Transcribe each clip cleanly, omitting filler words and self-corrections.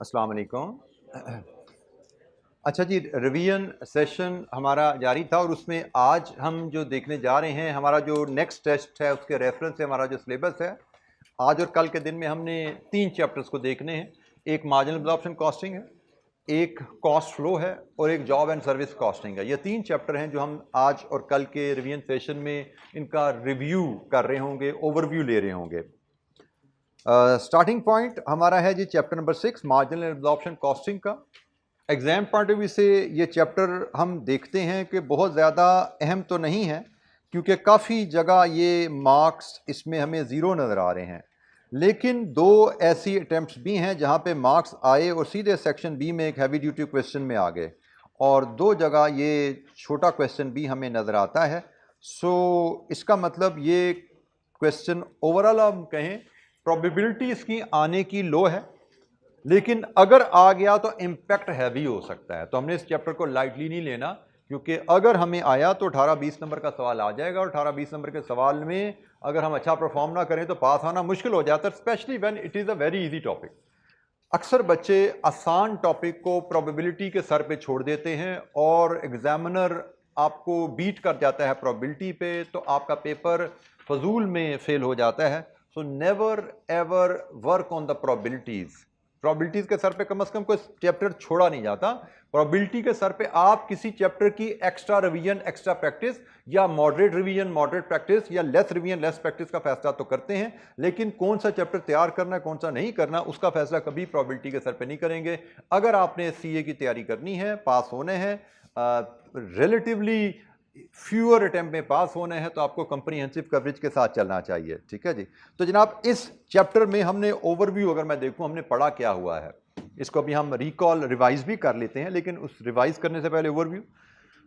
अस्सलाम वालेकुम। अच्छा जी, रिवीजन सेशन हमारा जारी था और उसमें आज हम जो देखने जा रहे हैं, हमारा जो नेक्स्ट टेस्ट है उसके रेफरेंस से हमारा जो सिलेबस है, आज और कल के दिन में हमने 3 चैप्टर्स को देखने हैं। एक मार्जिनल एब्जॉर्प्शन कॉस्टिंग है, एक कॉस्ट फ्लो है और एक जॉब एंड सर्विस कॉस्टिंग है। ये 3 चैप्टर हैं जो हम आज और कल के रिवीजन सेशन में इनका रिव्यू कर रहे होंगे, ओवरव्यू ले रहे होंगे। स्टार्टिंग पॉइंट हमारा है जी chapter number 6 marginal absorption costing का। एग्जाम पॉइंट ऑफ व्यू से ये चैप्टर हम देखते हैं कि बहुत ज़्यादा अहम तो नहीं है, क्योंकि काफ़ी जगह ये मार्क्स इसमें हमें ज़ीरो नज़र आ रहे हैं, लेकिन 2 ऐसी अटैम्प्ट्स भी हैं जहाँ पे मार्क्स आए और सीधे सेक्शन बी में एक हैवी ड्यूटी क्वेश्चन में आ गए, और 2 जगह ये छोटा क्वेश्चन भी हमें नज़र आता है। सो इसका मतलब ये क्वेश्चन ओवरऑल हम कहें प्रोबेबिलिटी इसकी आने की लो है, लेकिन अगर आ गया तो इम्पैक्ट हैवी हो सकता है। तो हमने इस चैप्टर को लाइटली नहीं लेना, क्योंकि अगर हमें आया तो 18-20 नंबर का सवाल आ जाएगा, और 18-20 नंबर के सवाल में अगर हम अच्छा परफॉर्म ना करें तो पास आना मुश्किल हो जाता है, specially when it is a very easy topic. अक्सर बच्चे आसान टॉपिक को प्रोबेबिलिटी के सर पे छोड़ देते हैं और एग्जामिनर आपको बीट कर जाता है प्रोबेबिलिटी पे, तो आपका पेपर फजूल में फेल हो जाता है। So never ever work on the probabilities. Probabilities के सर पे कम से कम कोई चैप्टर छोड़ा नहीं जाता। प्रोबेबिलिटी के सर पे आप किसी चैप्टर की एक्स्ट्रा रिवीजन, एक्स्ट्रा प्रैक्टिस, या मॉडरेट रिवीजन, मॉडरेट प्रैक्टिस, या लेस रिवीजन, लेस प्रैक्टिस का फैसला तो करते हैं, लेकिन कौन सा चैप्टर तैयार करना है, कौन सा नहीं करना, उसका फैसला कभी प्रोबेबिलिटी के सर पे नहीं करेंगे। अगर आपने सीए की तैयारी करनी है, पास होने हैं, रिलेटिवली फ्यूअर अटेम्प्ट में पास होने हैं, तो आपको कंप्रीहेंसिव कवरेज के साथ चलना चाहिए। ठीक है जी। तो जनाब, इस चैप्टर में हमने ओवरव्यू अगर मैं देखूं हमने पढ़ा क्या हुआ है, इसको अभी हम रिकॉल रिवाइज भी कर लेते हैं, लेकिन उस रिवाइज करने से पहले ओवरव्यू।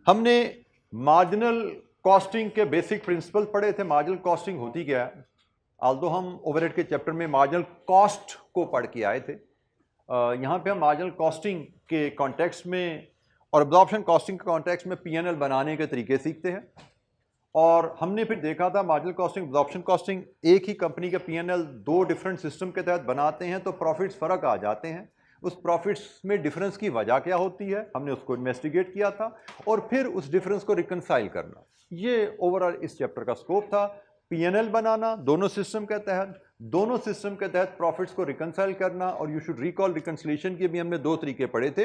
हमने मार्जिनल कॉस्टिंग के बेसिक प्रिंसिपल पढ़े थे। मार्जिनल कॉस्टिंग होती क्या है, आल्दो हम ओवरहेड के चैप्टर में मार्जिनल कॉस्ट को पढ़ के आए थे, यहाँ पे हम मार्जिनल कॉस्टिंग के कॉन्टेक्स्ट में और एब्जॉर्प्शन कॉस्टिंग के कॉन्टेक्स्ट में पीएनएल बनाने के तरीके सीखते हैं। और हमने फिर देखा था मार्जिनल कॉस्टिंग, एब्जॉर्प्शन कॉस्टिंग, एक ही कंपनी का पीएनएल 2 डिफरेंट सिस्टम के तहत बनाते हैं तो प्रॉफिट्स फ़र्क आ जाते हैं। उस प्रॉफिट्स में डिफरेंस की वजह क्या होती है, हमने उसको इन्वेस्टिगेट किया था, और फिर उस डिफरेंस को रिकनसाइल करना। ये ओवरऑल इस चैप्टर का स्कोप था। पीएनएल बनाना दोनों सिस्टम के तहत, दोनों सिस्टम के तहत प्रॉफिट्स को रिकनसाइल करना। और यू शुड रिकॉल रिकन्सिलेशन के भी हमने 2 तरीके पढ़े थे,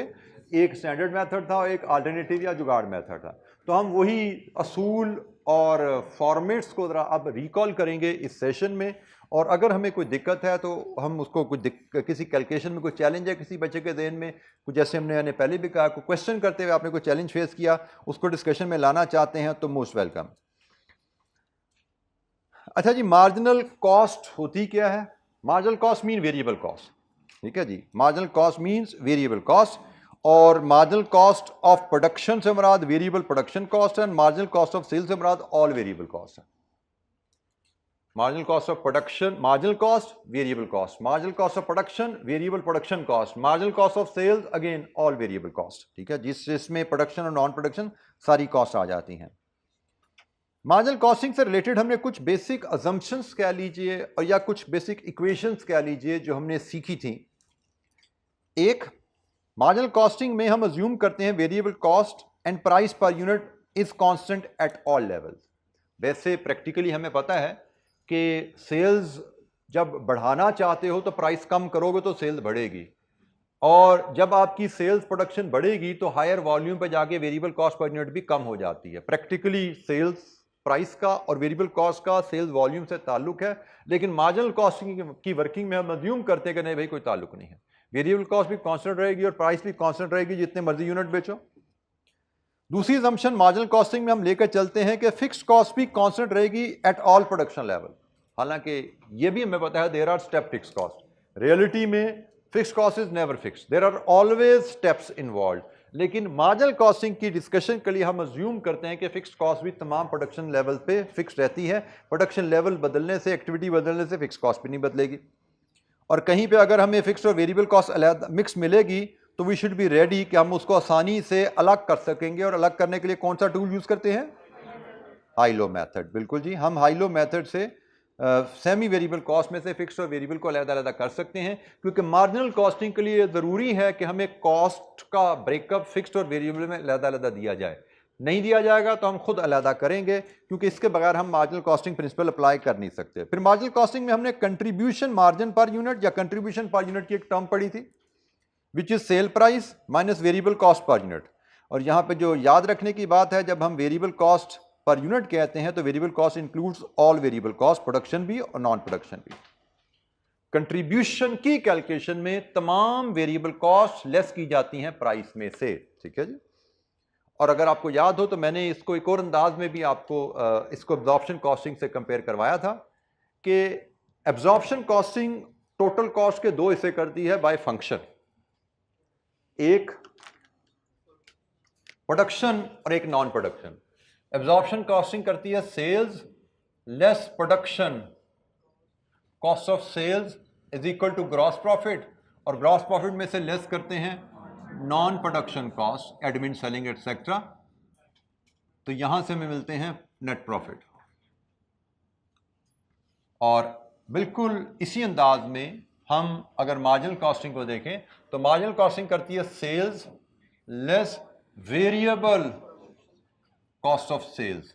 एक स्टैंडर्ड मेथड था और एक अल्टरनेटिव या जुगाड़ मेथड था। तो हम वही असूल और फॉर्मेट्स को ज़रा अब रिकॉल करेंगे इस सेशन में, और अगर हमें कोई दिक्कत है तो हम उसको किसी कैलकुलेशन में कोई चैलेंज है किसी बच्चे के ज़हन में, कुछ जैसे हमने पहले भी कहा, कोई क्वेश्चन करते हुए आपने कोई चैलेंज फेस किया, उसको डिस्कशन में लाना चाहते हैं तो मोस्ट वेलकम। अच्छा जी, मार्जिनल कॉस्ट होती क्या है? Marginal cost mean variable cost. ठीक है जी, marginal cost means variable cost, और मार्जिनल कॉस्ट ऑफ प्रोडक्शन से मुराद वेरिएबल प्रोडक्शन कॉस्ट है, मार्जिनल कॉस्ट ऑफ सेल से मुराद ऑल वेरिएबल कॉस्ट है। Marginal cost of production, marginal cost variable cost, marginal cost of production variable production cost, marginal cost of sales again all variable cost. ठीक है, जिसमें production और non production सारी cost आ जाती हैं। मार्जिनल कॉस्टिंग से रिलेटेड हमने कुछ बेसिक अजम्पशंस कह लीजिए, और या कुछ बेसिक इक्वेशंस कह लीजिए जो हमने सीखी थी। एक, मार्जिनल कॉस्टिंग में हम अज्यूम करते हैं वेरिएबल कॉस्ट एंड प्राइस पर unit is constant at all levels. वैसे प्रैक्टिकली हमें पता है कि सेल्स जब बढ़ाना चाहते हो तो प्राइस कम करोगे तो सेल्स बढ़ेगी, और जब आपकी सेल्स प्रोडक्शन बढ़ेगी तो हायर वॉल्यूम पर जाके वेरिएबल कॉस्ट पर यूनिट भी कम हो जाती है। प्रैक्टिकली सेल्स प्राइस का और वेरिएबल कॉस्ट का सेल्स वॉल्यूम से ताल्लुक है, लेकिन मार्जिनल कॉस्टिंग की वर्किंग में हम अज्यूम करते हैं कि नहीं भाई, कोई ताल्लुक नहीं है। वेरिएबल कॉस्ट भी कांस्टेंट रहेगी और प्राइस भी कांस्टेंट रहेगी, जितने मर्जी यूनिट बेचो। दूसरी असम्पशन मार्जिनल कॉस्टिंग में हम लेकर चलते हैं कि फिक्स्ड कॉस्ट भी कांस्टेंट रहेगी एट ऑल प्रोडक्शन लेवल। हालांकि ये भी हमें पता है there are step fixed cost. Reality में fixed cost is never fixed, there are always steps involve. लेकिन मार्जिनल कॉस्टिंग की डिस्कशन के लिए हम अज्यूम करते हैं कि फिक्स्ड कॉस्ट भी तमाम प्रोडक्शन लेवल पे फिक्स रहती है। प्रोडक्शन लेवल बदलने से, एक्टिविटी बदलने से फिक्स्ड कॉस्ट भी नहीं बदलेगी। और कहीं पे अगर हमें फिक्स्ड और वेरिएबल कॉस्ट अलग मिक्स मिलेगी तो वी शुड बी रेडी कि हम उसको आसानी से अलग कर सकेंगे। और अलग करने के लिए कौन सा टूल यूज करते हैं? High low method. बिल्कुल जी, हम हाई लो मेथड से सेमी वेरिएबल कॉस्ट में से फिक्स्ड और वेरिएबल को अलग-अलग कर सकते हैं, क्योंकि मार्जिनल कॉस्टिंग के लिए ज़रूरी है कि हमें कॉस्ट का ब्रेकअप फिक्स्ड और वेरिएबल में अलग-अलग दिया जाए। नहीं दिया जाएगा तो हम खुद अलग करेंगे, क्योंकि इसके बगैर हम मार्जिनल कॉस्टिंग प्रिंसिपल अप्लाई कर नहीं सकते। फिर मार्जिनल कॉस्टिंग में हमने कंट्रीब्यूशन मार्जिन पर यूनिट या कंट्रीब्यूशन पर यूनिट की एक टर्म पढ़ी थी, which is sale price minus variable cost per unit. और यहां पे जो याद रखने की बात है, जब हम वेरिएबल कॉस्ट पर यूनिट कहते हैं तो variable cost includes all variable cost, production भी और नॉन प्रोडक्शन भी। कंट्रीब्यूशन की कैलकुलेशन में तमाम वेरिएबल कॉस्ट लेस की जाती हैं प्राइस में से, ठीक है जी। और अगर आपको याद हो तो मैंने इसको एक और अंदाज में भी आपको इसको एब्जॉर्प्शन कॉस्टिंग से कंपेयर करवाया था कि एब्जॉर्प्शन कॉस्टिंग टोटल कॉस्ट के दो हिस्से करती है बाय फंक्शन, एक प्रोडक्शन और एक नॉन प्रोडक्शन। एब्जॉर्प्शन कॉस्टिंग करती है sales less production, cost of sales is equal to gross profit, और ग्रॉस प्रॉफिट में से लेस करते हैं non production cost, admin, selling etcetera. तो यहां से हमें मिलते हैं नेट प्रॉफिट। और बिल्कुल इसी अंदाज में हम अगर मार्जिनल कॉस्टिंग को देखें तो मार्जिनल कॉस्टिंग करती है sales less variable cost of sales,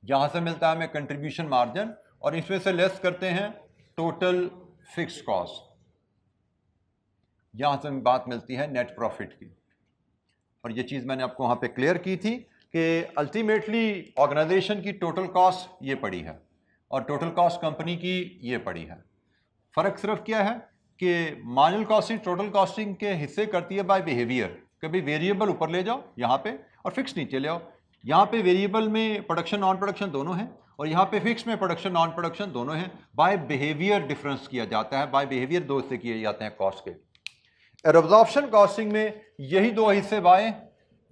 यहां से मिलता है हमें कंट्रीब्यूशन मार्जिन, और इसमें से लेस करते हैं टोटल फिक्स्ड कॉस्ट, यहां से बात मिलती है नेट प्रॉफिट की। और ये चीज़ मैंने आपको वहां पे क्लियर की थी कि अल्टीमेटली ऑर्गेनाइजेशन की टोटल कॉस्ट ये पड़ी है और टोटल कॉस्ट कंपनी की ये पड़ी है। फ़र्क सिर्फ क्या है कि मार्जिनल कॉस्टिंग टोटल कॉस्टिंग के हिस्से करती है बाय बिहेवियर, कभी वेरिएबल ऊपर ले जाओ यहाँ पे और फिक्स नीचे ले आओ। यहाँ पे वेरिएबल में प्रोडक्शन नॉन प्रोडक्शन दोनों हैं, और यहाँ पे फिक्स में प्रोडक्शन नॉन प्रोडक्शन दोनों हैं। बाय बिहेवियर डिफरेंस किया जाता है, बाय बिहेवियर दो हिस्से किए जाते हैं कॉस्ट के। और एब्जॉर्प्शन कॉस्टिंग में यही दो हिस्से बाय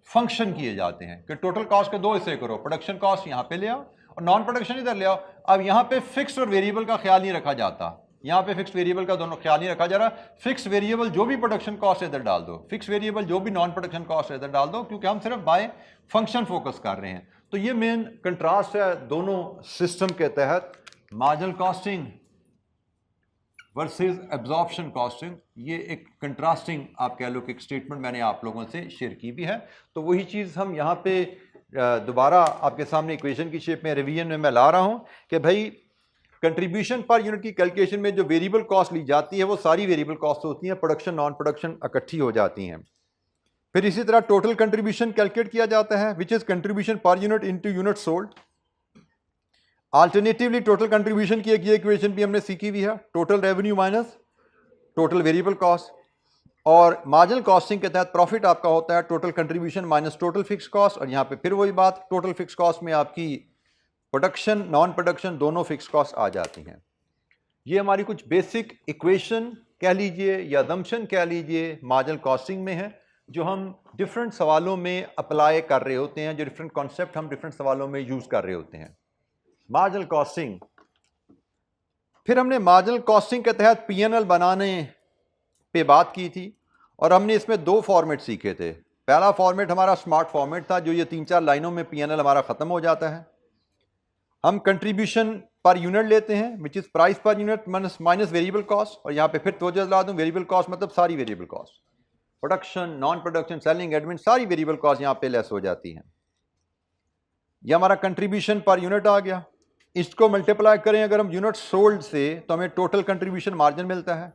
फंक्शन किए जाते हैं कि टोटल कॉस्ट के दो हिस्से करो, प्रोडक्शन कॉस्ट यहाँ पे ले आओ और नॉन प्रोडक्शन इधर ले आओ। अब यहाँ पे फिक्स और वेरिएबल का ख्याल नहीं रखा जाता, यहाँ पे फिक्स वेरिएबल का दोनों ख्याल नहीं रखा जा रहा। फिक्स वेरिएबल जो भी प्रोडक्शन कॉस्ट इधर डाल दो, फिक्स वेरिएबल जो भी नॉन प्रोडक्शन कॉस्ट इधर डाल दो, क्योंकि हम सिर्फ बाय फंक्शन फोकस कर रहे हैं। तो ये मेन कंट्रास्ट है दोनों सिस्टम के तहत, marginal costing versus absorption costing. ये एक कंट्रास्टिंग आप कह लो कि एक स्टेटमेंट मैंने आप लोगों से शेयर की भी है। तो वही चीज़ हम यहाँ पे दोबारा आपके सामने इक्वेशन की शेप में रिवीजन में मैं ला रहा हूँ कि भाई कंट्रीब्यूशन पर यूनिट की कैलकुलेशन में जो वेरिएबल कॉस्ट ली जाती है वो सारी वेरिएबल कॉस्ट होती हैं, प्रोडक्शन नॉन प्रोडक्शन इकट्ठी हो जाती हैं। फिर इसी तरह टोटल कंट्रीब्यूशन कैलकुलेट किया जाता है, which is contribution per unit into unit sold. Alternatively total contribution की एक ये इक्वेशन भी हमने सीखी हुई है, total revenue minus total variable cost. और मार्जिनल कॉस्टिंग के तहत प्रॉफिट आपका होता है total contribution minus total fix cost. और यहाँ पे फिर वही बात, टोटल फिक्स कॉस्ट में आपकी प्रोडक्शन नॉन प्रोडक्शन दोनों फिक्स कॉस्ट आ जाती हैं। ये हमारी कुछ बेसिक इक्वेशन कह लीजिए या असम्पशन कह लीजिए मार्जिनल कॉस्टिंग में है, जो हम डिफरेंट सवालों में अप्लाई कर रहे होते हैं, जो डिफरेंट कॉन्सेप्ट हम डिफरेंट सवालों में यूज़ कर रहे होते हैं। मार्जिनल कॉस्टिंग, फिर हमने मार्जिनल कॉस्टिंग के तहत पीएनएल बनाने पे बात की थी, और हमने इसमें दो फॉर्मेट सीखे थे। पहला फॉर्मेट हमारा स्मार्ट फॉर्मेट था, जो ये 3-4 लाइनों में पीएनएल हमारा ख़त्म हो जाता है। हम कंट्रीब्यूशन पर यूनिट लेते हैं, which is price per unit minus variable cost. और यहाँ पे फिर तवज्जो दिला दूँ, वेरिएबल कॉस्ट मतलब सारी variable cost, production non production selling admin, सारी वेरिएबल कॉस्ट यहाँ पे लेस हो जाती हैं। यह हमारा कंट्रीब्यूशन पर यूनिट आ गया। इसको मल्टीप्लाई करें अगर हम यूनिट सोल्ड से तो हमें टोटल कंट्रीब्यूशन मार्जिन मिलता है।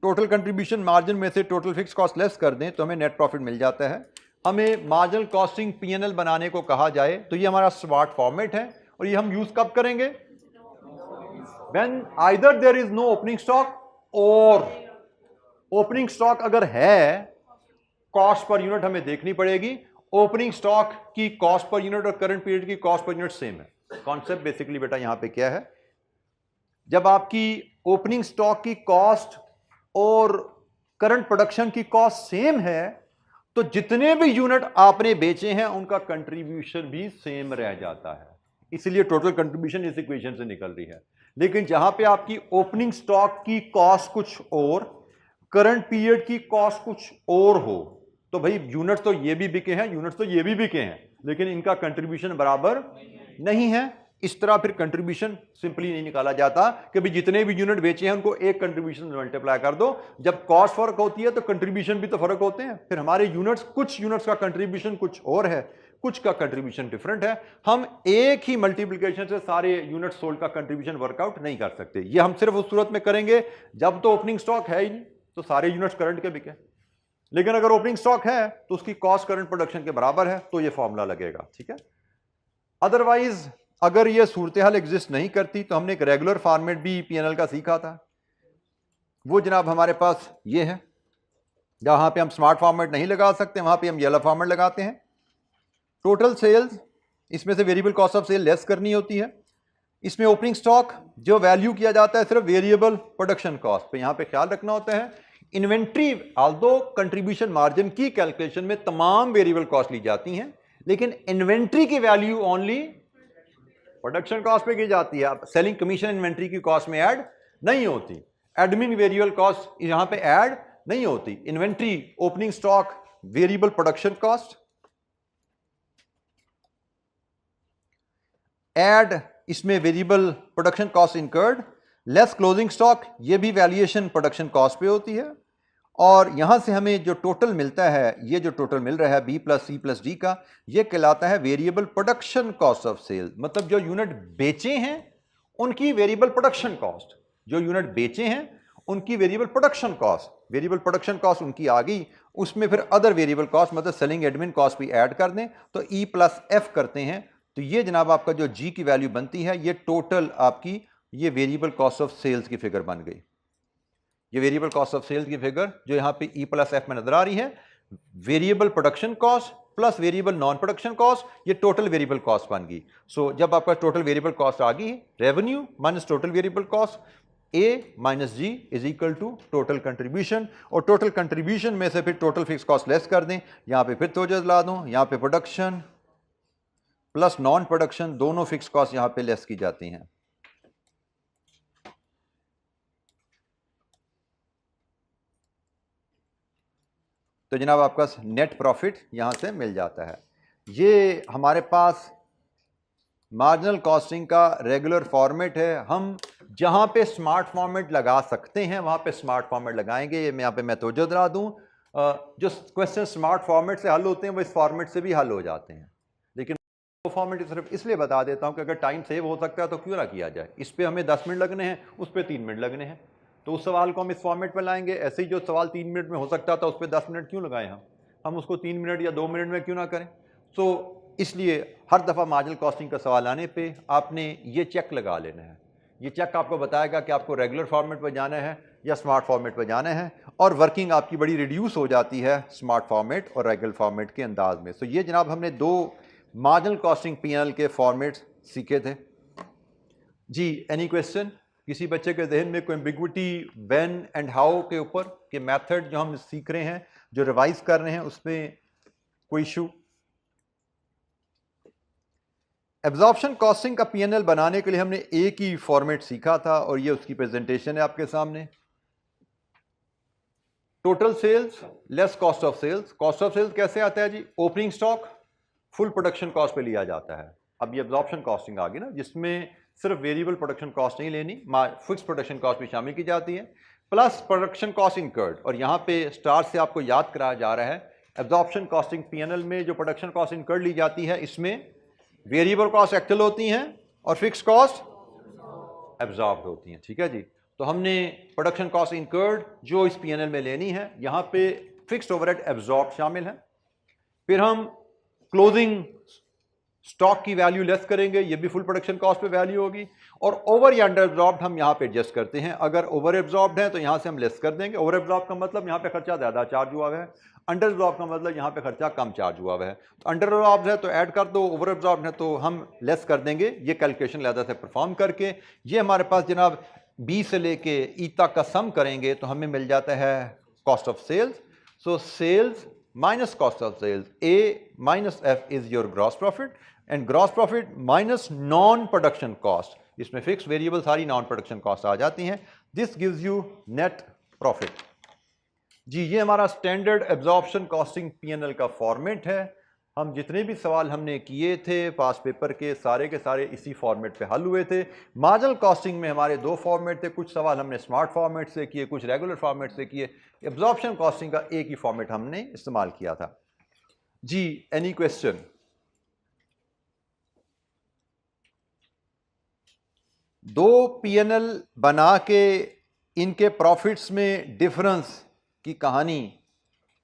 टोटल कंट्रीब्यूशन मार्जिन में से टोटल फिक्स कॉस्ट लेस कर दें तो हमें नेट प्रॉफिट मिल जाता है। हमें मार्जिनल कॉस्टिंग पीएनएल बनाने को कहा जाए तो ये हमारा स्मार्ट फॉर्मेट है, और ये हम यूज कब करेंगे? When either there is no opening stock, और ओपनिंग स्टॉक अगर है कॉस्ट पर यूनिट हमें देखनी पड़ेगी। ओपनिंग स्टॉक की कॉस्ट पर यूनिट और करंट पीरियड की कॉस्ट पर यूनिट सेम है। कॉन्सेप्ट बेसिकली बेटा यहां पे क्या है, जब आपकी ओपनिंग स्टॉक की कॉस्ट और करंट प्रोडक्शन की कॉस्ट सेम है तो जितने भी यूनिट आपने बेचे हैं उनका कंट्रीब्यूशन भी सेम रह जाता है, इसलिए टोटल कंट्रीब्यूशन इस इक्वेशन से निकल रही है। लेकिन जहां पे आपकी ओपनिंग स्टॉक की कॉस्ट कुछ और, करंट पीरियड की कॉस्ट कुछ और हो, तो भाई यूनिट तो ये भी बिके हैं, यूनिट तो ये भी बिके हैं, लेकिन इनका कंट्रीब्यूशन बराबर नहीं है। इस तरह फिर कंट्रीब्यूशन सिंपली नहीं निकाला जाता कि भी जितने भी यूनिट बेचे हैं उनको एक कंट्रीब्यूशन मल्टीप्लाई कर दो। जब कॉस्ट फर्क होती है तो कंट्रीब्यूशन भी तो फर्क होते हैं। फिर हमारे यूनिट्स, कुछ यूनिट्स का कंट्रीब्यूशन कुछ और है, कुछ का कंट्रीब्यूशन डिफरेंट है। हम एक ही मल्टीप्लिकेशन से सारे यूनिट सोल्ड का कंट्रीब्यूशन वर्कआउट नहीं कर सकते। ये हम सिर्फ उस सूरत में करेंगे जब तो ओपनिंग स्टॉक है ही नहीं, तो सारे यूनिट्स करंट के बिके। लेकिन अगर ओपनिंग स्टॉक है तो उसकी कॉस्ट करंट प्रोडक्शन के बराबर है, तो ये फॉर्मूला लगेगा, ठीक है। अदरवाइज अगर ये सूरत हाल एग्जिस्ट नहीं करती तो हमने एक रेगुलर फॉर्मेट भी पीएनएल का सीखा था। वो जनाब हमारे पास ये है, जहां पे हम स्मार्ट फॉर्मेट नहीं लगा सकते वहां पे हम येलो फॉर्मेट लगाते हैं। टोटल सेल्स, इसमें से variable cost of sale less करनी होती है। इसमें ओपनिंग स्टॉक जो वैल्यू किया जाता है सिर्फ वेरिएबल प्रोडक्शन कॉस्ट पे, यहां पे ख्याल रखना होता है। इन्वेंट्री, ऑल्दो कंट्रीब्यूशन मार्जिन की कैलकुलेशन में तमाम वेरिएबल कॉस्ट ली जाती हैं, लेकिन इन्वेंट्री की वैल्यू ओनली प्रोडक्शन कॉस्ट पे की जाती है। सेलिंग कमीशन इन्वेंट्री की कॉस्ट में ऐड नहीं होती। एडमिन वेरिएबल कॉस्ट यहां पे ऐड नहीं होती। Inventory, opening stock, variable production cost, add इसमें variable production cost incurred less closing stock, ये भी वैल्यूएशन प्रोडक्शन कॉस्ट पे होती है। और यहां से हमें जो टोटल मिलता है, ये जो टोटल मिल रहा है B plus C plus D का, ये कहलाता है variable production cost of sale. मतलब जो यूनिट बेचे हैं उनकी वेरिएबल प्रोडक्शन कॉस्ट, जो यूनिट बेचे हैं उनकी variable production cost, variable production cost उनकी आ गई, उसमें फिर अदर वेरिएबल कॉस्ट मतलब सेलिंग एडमिन कॉस्ट भी ऐड कर दें तो ई प्लस एफ करते हैं। तो ये जनाब आपका जो जी की वैल्यू बनती है, ये टोटल आपकी ये वेरिएबल कॉस्ट ऑफ सेल्स की फिगर बन गई। ये वेरिएबल कॉस्ट ऑफ सेल्स की फिगर जो यहां पे ई प्लस एफ में नजर आ रही है, variable production cost plus variable non production cost, ये टोटल वेरिएबल कॉस्ट बन गई। सो जब आपका टोटल वेरिएबल कॉस्ट आ गई, revenue minus total variable cost, A minus G is equal to total contribution. और टोटल कंट्रीब्यूशन में से फिर टोटल फिक्स कॉस्ट लेस कर दें। यहां पे फिर तवज्जो दिला दूं, यहां पे प्रोडक्शन प्लस नॉन प्रोडक्शन, दोनों फिक्स कॉस्ट यहां पे लेस की जाती हैं। तो जनाब आपका नेट प्रॉफिट यहां से मिल जाता है। ये हमारे पास मार्जिनल कॉस्टिंग का रेगुलर फॉर्मेट है। हम जहां पे स्मार्ट फॉर्मेट लगा सकते हैं वहां पे स्मार्ट फॉर्मेट लगाएंगे। ये मैं यहाँ पे मैं तवज्जो दिला दूं, जो क्वेश्चन स्मार्ट फॉर्मेट से हल होते हैं वो इस फॉर्मेट से भी हल हो जाते हैं। लेकिन वो फॉर्मेट सिर्फ इसलिए बता देता हूं कि अगर टाइम सेव हो सकता है तो क्यों ना किया जाए। इस पर हमें 10 मिनट लगने हैं, उस पर 3 मिनट लगने हैं, तो उस सवाल को हम इस फॉर्मेट में लाएंगे। ऐसे ही जो सवाल 3 मिनट में हो सकता था उस पर 10 मिनट क्यों लगाएं, हम उसको 3 मिनट या 2 मिनट में क्यों ना करें। सो इसलिए हर दफ़ा मार्जिनल कॉस्टिंग का सवाल आने पे आपने ये चेक लगा लेना है। ये चेक आपको बताएगा कि आपको रेगुलर फॉर्मेट पर जाना है या स्मार्ट फॉर्मेट पर जाना है, और वर्किंग आपकी बड़ी रिड्यूस हो जाती है स्मार्ट फॉर्मेट और रेगुलर फॉर्मेट के अंदाज में। सो ये जनाब हमने 2 मार्जिनल कॉस्टिंग पीएनएल के फॉर्मेट्स सीखे थे जी। एनी क्वेश्चन किसी बच्चे के जहन में कोई एम्बिग्विटी व्हेन एंड हाउ के ऊपर के मेथड जो हम सीख रहे हैं, जो रिवाइज कर रहे हैं, उसमें कोई इशू? एब्जॉर्प्शन कॉस्टिंग का पीएनएल बनाने के लिए हमने एक ही फॉर्मेट सीखा था और ये उसकी प्रेजेंटेशन है आपके सामने। Total sales less cost of sales. Cost of sales कैसे आता है जी? Opening stock full production cost पे लिया जाता है। अब ये एब्जॉर्प्शन कॉस्टिंग आ गई ना, जिसमें सिर्फ वेरिएबल प्रोडक्शन कॉस्ट नहीं लेनी, फिक्स प्रोडक्शन कॉस्ट भी शामिल की जाती है, प्लस प्रोडक्शन कॉस्ट इनकर्ड। और यहाँ पे स्टार से आपको याद कराया जा रहा है, एब्जॉर्प्शन कॉस्टिंग पीएनएल में जो प्रोडक्शन कॉस्ट इनकर्ड ली जाती है, इसमें वेरिएबल कॉस्ट एक्चुअल होती हैं और फिक्स कॉस्ट एब्जॉर्ब्ड होती हैं। ठीक है जी। तो हमने प्रोडक्शन कॉस्ट इनकर्ड जो इस पीएनएल में लेनी है, यहाँ पे फिक्स्ड ओवरहेड एब्जॉर्ब शामिल है। फिर हम क्लोजिंग स्टॉक की वैल्यू लेस करेंगे, ये भी फुल प्रोडक्शन कॉस्ट पे वैल्यू होगी। और ओवर या अंडर एब्जॉर्ब्ड हम यहाँ पे एडजस्ट करते हैं। अगर ओवर एब्जॉर्ब्ड है तो यहाँ से हम लेस कर देंगे। ओवर एब्जॉर्ब का मतलब यहाँ पे खर्चा ज़्यादा चार्ज हुआ है, अंडर एब्जॉर्ब का मतलब यहाँ पे खर्चा कम चार्ज हुआ है। तो अंडर एब्जॉर्ब है तो ऐड कर दो, ओवर एब्जॉर्ब है तो हम लेस कर देंगे। ये कैलकुलेशन लहदा से परफॉर्म करके ये हमारे पास जनाब बी से लेके ई तक का सम करेंगे तो हमें मिल जाता है cost of sales. So sales minus cost of sales, A minus F is your gross profit, and gross profit minus non production cost. इसमें फिक्स वेरिएबल सारी नॉन प्रोडक्शन कॉस्ट आ जाती हैं। This gives you net profit जी। ये हमारा standard absorption costing PNL का format है। हम जितने भी सवाल हमने किए थे पास पेपर के सारे इसी फॉर्मेट पे हल हुए थे। मार्जिनल कॉस्टिंग में हमारे दो फॉर्मेट थे, कुछ सवाल हमने स्मार्ट फॉर्मेट से किए, कुछ रेगुलर फॉर्मेट से किए। एब्जॉर्प्शन कॉस्टिंग का एक ही फॉर्मेट हमने इस्तेमाल किया था। जी, एनी क्वेश्चन? दो पीएनएल बना के इनके प्रॉफिट्स में डिफरेंस की कहानी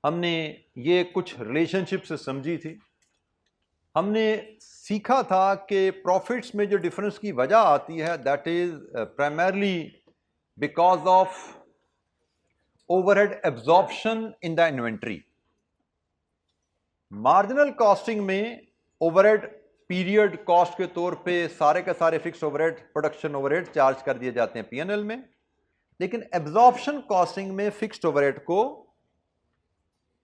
हमने ये कुछ रिलेशनशिप से समझी थी। हमने सीखा था कि प्रॉफिट्स में जो डिफरेंस की वजह आती है that is primarily because of overhead absorption in the inventory. Marginal costing में ओवरहेड पीरियड कॉस्ट के तौर पे सारे के सारे fix overhead, production overhead charge कर दिए जाते हैं पीएनएल में, लेकिन एब्जॉर्प्शन कॉस्टिंग में फिक्स्ड ओवरहेड को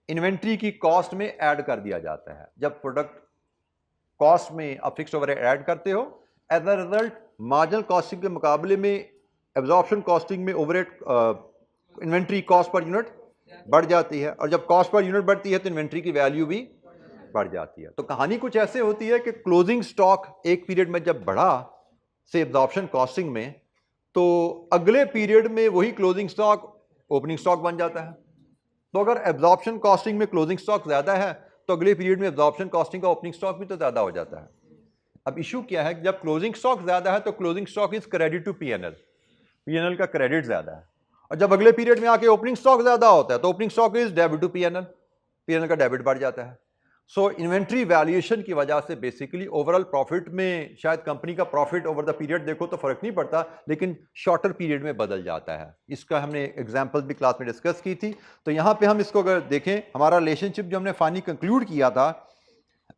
इन्वेंट्री की कॉस्ट में ऐड कर दिया जाता है। जब प्रोडक्ट कॉस्ट में आप फिक्स्ड ओवरहेड ऐड करते हो, as a result marginal costing के मुकाबले में एब्जॉर्प्शन कॉस्टिंग में overhead inventory cost per unit बढ़ जाती है, और जब कॉस्ट पर यूनिट बढ़ती है तो इन्वेंट्री की वैल्यू भी बढ़ जाती है। तो कहानी कुछ ऐसे होती है कि क्लोजिंग स्टॉक एक पीरियड में जब बढ़ा से एब्जॉर्प्शन कॉस्टिंग में, तो अगले पीरियड में वही क्लोजिंग स्टॉक ओपनिंग स्टॉक बन जाता है। तो अगर एब्जॉर्प्शन कॉस्टिंग में क्लोजिंग स्टॉक ज्यादा है तो अगले पीरियड में एब्जॉर्प्शन कॉस्टिंग का ओपनिंग स्टॉक भी तो ज्यादा हो जाता है। अब इशू क्या है, जब क्लोजिंग स्टॉक ज्यादा है तो closing stock is credit to PNL, PNL का क्रेडिट ज्यादा है, और जब अगले पीरियड में आके ओपनिंग स्टॉक ज्यादा होता है तो opening stock is debit to PNL, PNL का डेबिट बढ़ जाता है। सो इन्वेंट्री वैल्यूएशन की वजह से बेसिकली ओवरऑल प्रॉफिट में शायद कंपनी का प्रॉफिट ओवर द पीरियड देखो तो फर्क नहीं पड़ता, लेकिन शॉर्टर पीरियड में बदल जाता है। इसका हमने एग्जांपल भी क्लास में डिस्कस की थी। तो यहां पे हम इसको अगर देखें, हमारा रिलेशनशिप जो हमने फाइनली कंक्लूड किया था,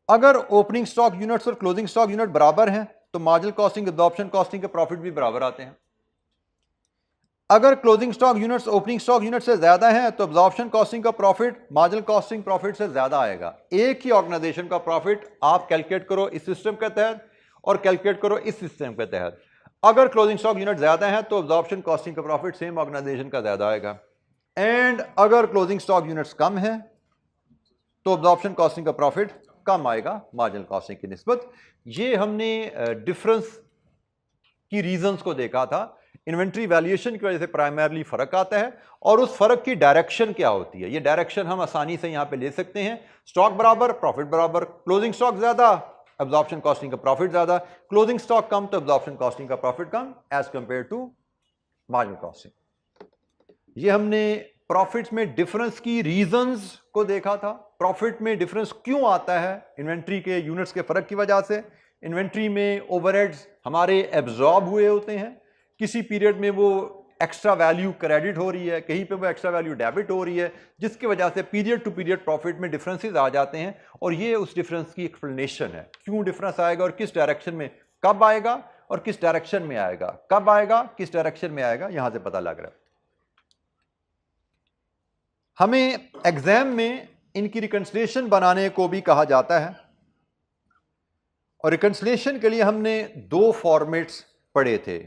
अगर ओपनिंग स्टॉक यूनिट्स और क्लोजिंग स्टॉक यूनिट बराबर हैं तो मार्जिनल कॉस्टिंग एब्जॉर्प्शन कॉस्टिंग के प्रॉफिट भी बराबर आते हैं। अगर closing stock units opening stock unit से ज्यादा है तो एब्जॉर्प्शन कॉस्टिंग का प्रॉफिट मार्जिनल कॉस्टिंग प्रॉफिट से ज्यादा आएगा। एक ही ऑर्गेनाइजेशन का प्रॉफिट आप कैलकुलेट करो इस सिस्टम के तहत और कैलकुलेट करो इस सिस्टम के तहत। अगर क्लोजिंग स्टॉक यूनिट ज्यादा है तो एब्जॉर्प्शन कॉस्टिंग का प्रॉफिट सेम ऑर्गेनाइजेशन का ज्यादा आएगा, एंड अगर क्लोजिंग स्टॉक यूनिट्स कम है तो एब्जॉर्प्शन कॉस्टिंग का प्रॉफिट कम आएगा मार्जिनल कॉस्टिंग की निस्बत। ये हमने डिफरेंस की रीजंस को देखा था। इन्वेंट्री वैल्यूएशन की वजह से प्राइमरली फर्क आता है, और उस फर्क की डायरेक्शन क्या होती है, ये डायरेक्शन हम आसानी से यहां पे ले सकते हैं। स्टॉक बराबर प्रॉफिट बराबर, क्लोजिंग स्टॉक ज्यादा एब्जॉर्प्शन कॉस्टिंग का प्रॉफिट ज्यादा, क्लोजिंग स्टॉक कम तो एब्जॉर्प्शन कॉस्टिंग का प्रॉफिट कम as compare to marginal costing. ये हमने प्रॉफिट्स में डिफरेंस की रीजंस को देखा था। प्रॉफिट में डिफरेंस क्यों आता है, इन्वेंट्री के यूनिट्स के फर्क की वजह से। इन्वेंट्री में ओवरहेड्स हमारे एब्जॉर्ब हुए होते हैं, किसी पीरियड में वो एक्स्ट्रा वैल्यू क्रेडिट हो रही है, कहीं पे वो एक्स्ट्रा वैल्यू डेबिट हो रही है, जिसकी वजह से पीरियड टू पीरियड प्रॉफिट में डिफरेंसेस आ जाते हैं। और ये उस डिफरेंस की एक्सप्लेनेशन है, क्यों डिफरेंस आएगा और किस डायरेक्शन में कब आएगा और किस डायरेक्शन में आएगा, कब आएगा किस डायरेक्शन में आएगा, यहां से पता लग रहा है। हमें एग्जाम में इनकी रिकंसिलिएशन बनाने को भी कहा जाता है, और रिकंसिलिएशन के लिए हमने दो फॉर्मेट्स पढ़े थे।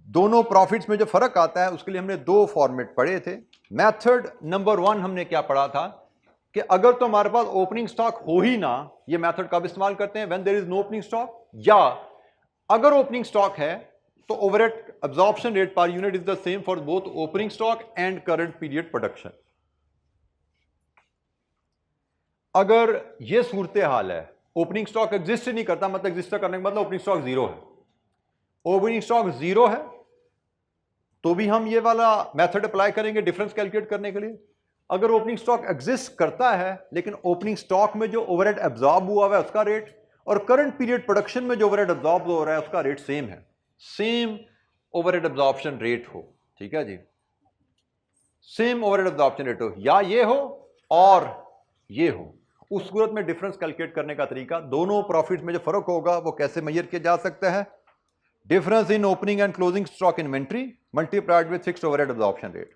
दोनों प्रॉफिट्स में जो फर्क आता है उसके लिए हमने दो फॉर्मेट पढ़े थे। मेथड नंबर 1 हमने क्या पढ़ा था कि अगर तो हमारे पास ओपनिंग स्टॉक हो ही ना, ये मेथड कब इस्तेमाल करते हैं, when there is no opening stock, या अगर ओपनिंग स्टॉक है तो overhead absorption rate per unit is the same for both opening stock and current period production. अगर यह सूरत हाल है, ओपनिंग स्टॉक एग्जिस्ट नहीं करता, मतलब एग्जिस्ट करने का मतलब ओपनिंग स्टॉक जीरो है, ओपनिंग स्टॉक जीरो है तो भी हम ये वाला मेथड अप्लाई करेंगे डिफरेंस कैलकुलेट करने के लिए। अगर ओपनिंग स्टॉक एग्जिस्ट करता है लेकिन ओपनिंग स्टॉक में जो ओवरहेड एब्जॉर्ब हुआ है उसका रेट और करंट पीरियड प्रोडक्शन में जो ओवरहेड एब्जॉर्ब हो रहा है उसका रेट सेम है, सेम ओवरहेड एब्जॉर्प्शन रेट हो, ठीक है जी, सेम ओवरहेड एब्जॉर्प्शन रेट हो, या ये हो और ये हो, उस सूरत में डिफरेंस कैलकुलेट करने का तरीका, दोनों प्रॉफिट में जो फर्क होगा वो कैसे मेजर किया जा सकता है, difference in opening and closing stock inventory multiplied with fixed overhead absorption rate.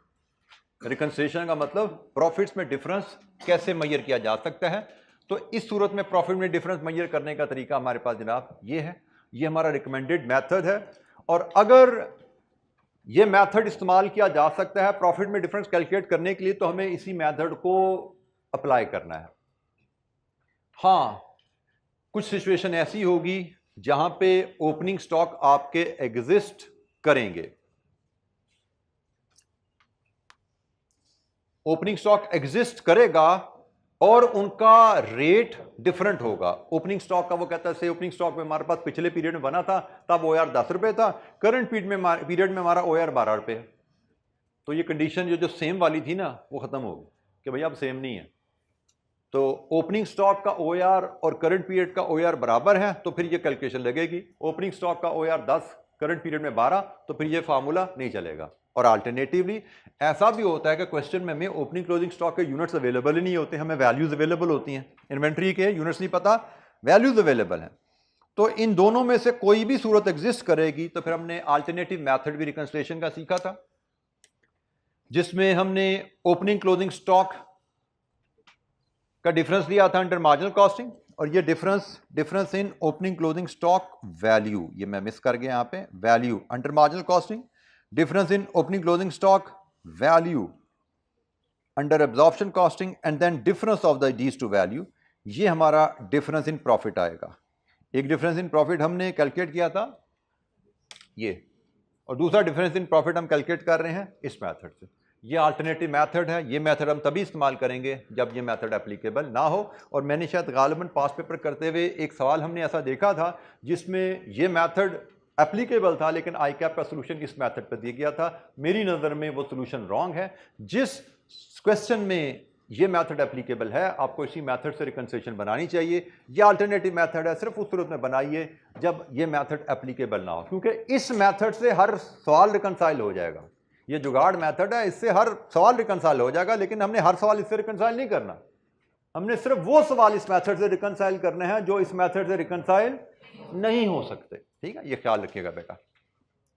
Reconciliation का मतलब प्रॉफिट्स में डिफरेंस कैसे मेजर किया जा सकता है। तो इस सूरत में प्रॉफिट में डिफरेंस मेजर करने का तरीका हमारे पास जनाब ये है, ये हमारा रिकमेंडेड मेथड है, और अगर ये मेथड इस्तेमाल किया जा सकता है प्रॉफिट में डिफरेंस कैलकुलेट करने के लिए तो हमें इसी मेथड को अप्लाई करना है। हाँ, कुछ सिचुएशन ऐसी होगी जहां पे ओपनिंग स्टॉक आपके एग्जिस्ट करेंगे, ओपनिंग स्टॉक एग्जिस्ट करेगा और उनका रेट डिफरेंट होगा। ओपनिंग स्टॉक का वो कहता है, से ओपनिंग स्टॉक में हमारे पास पिछले पीरियड में बना था, तब OR 10 रुपए था, करंट पीरियड में हमारा OR 12 रुपए है। तो ये कंडीशन जो सेम वाली थी ना, वो खत्म होगी कि भैया अब सेम नहीं है। तो ओपनिंग स्टॉक का OR और करंट पीरियड का OR बराबर है, तो फिर ये कैलकुलेशन लगेगी। ओपनिंग स्टॉक का OR 10, करंट पीरियड में 12, तो फिर ये फार्मूला नहीं चलेगा। और अल्टरनेटिवली ऐसा भी होता है कि क्वेश्चन में हमें ओपनिंग क्लोजिंग स्टॉक के यूनिट्स अवेलेबल ही नहीं होते, हमें वैल्यूज अवेलेबल होती हैं, इन्वेंट्री के यूनिट्स नहीं पता, वैल्यूज अवेलेबल हैं। तो इन दोनों में से कोई भी सूरत एग्जिस्ट करेगी, तो फिर हमने अल्टरनेटिव मेथड भी रिकंसिलिएशन का सीखा था, जिसमें हमने ओपनिंग क्लोजिंग स्टॉक का डिफरेंस लिया था अंडर मार्जिनल कॉस्टिंग, और ये difference in opening closing stock value, ये मैं मिस कर गया यहां पे, value under marginal costing, difference in opening closing stock value under absorption costing, and then difference of the these two value, ये हमारा डिफरेंस इन प्रॉफिट आएगा। एक डिफरेंस इन प्रॉफिट हमने कैलकुलेट किया था ये, और दूसरा डिफरेंस इन प्रॉफिट हम कैलकुलेट कर रहे हैं इस मेथड से। ये अल्टरनेटिव मेथड है, ये मेथड हम तभी इस्तेमाल करेंगे जब ये मेथड एप्लीकेबल ना हो। और मैंने शायद गालिबन पास पेपर करते हुए एक सवाल हमने ऐसा देखा था जिसमें ये मेथड एप्लीकेबल था, लेकिन ICAP का सोल्यूशन इस मेथड पर दिया गया था। मेरी नज़र में वो सोल्यूशन रॉन्ग है। जिस क्वेश्चन में ये मेथड एप्लीकेबल है, आपको इसी मेथड से रिकंसिलिएशन बनानी चाहिए। ये अल्टरनेटिव मेथड है, सिर्फ उस सूरत में बनाइए जब ये मेथड एप्लीकेबल ना हो, क्योंकि इस मेथड से हर सवाल रिकंसाइल हो जाएगा। ये जुगाड़ मेथड है, इससे हर सवाल रिकंसाइल हो जाएगा, लेकिन हमने हर सवाल इससे रिकंसाइल नहीं करना। हमने सिर्फ वो सवाल इस मेथड से रिकंसाइल करने हैं जो इस मेथड से रिकंसाइल नहीं हो सकते। ठीक है, ये ख्याल रखिएगा बेटा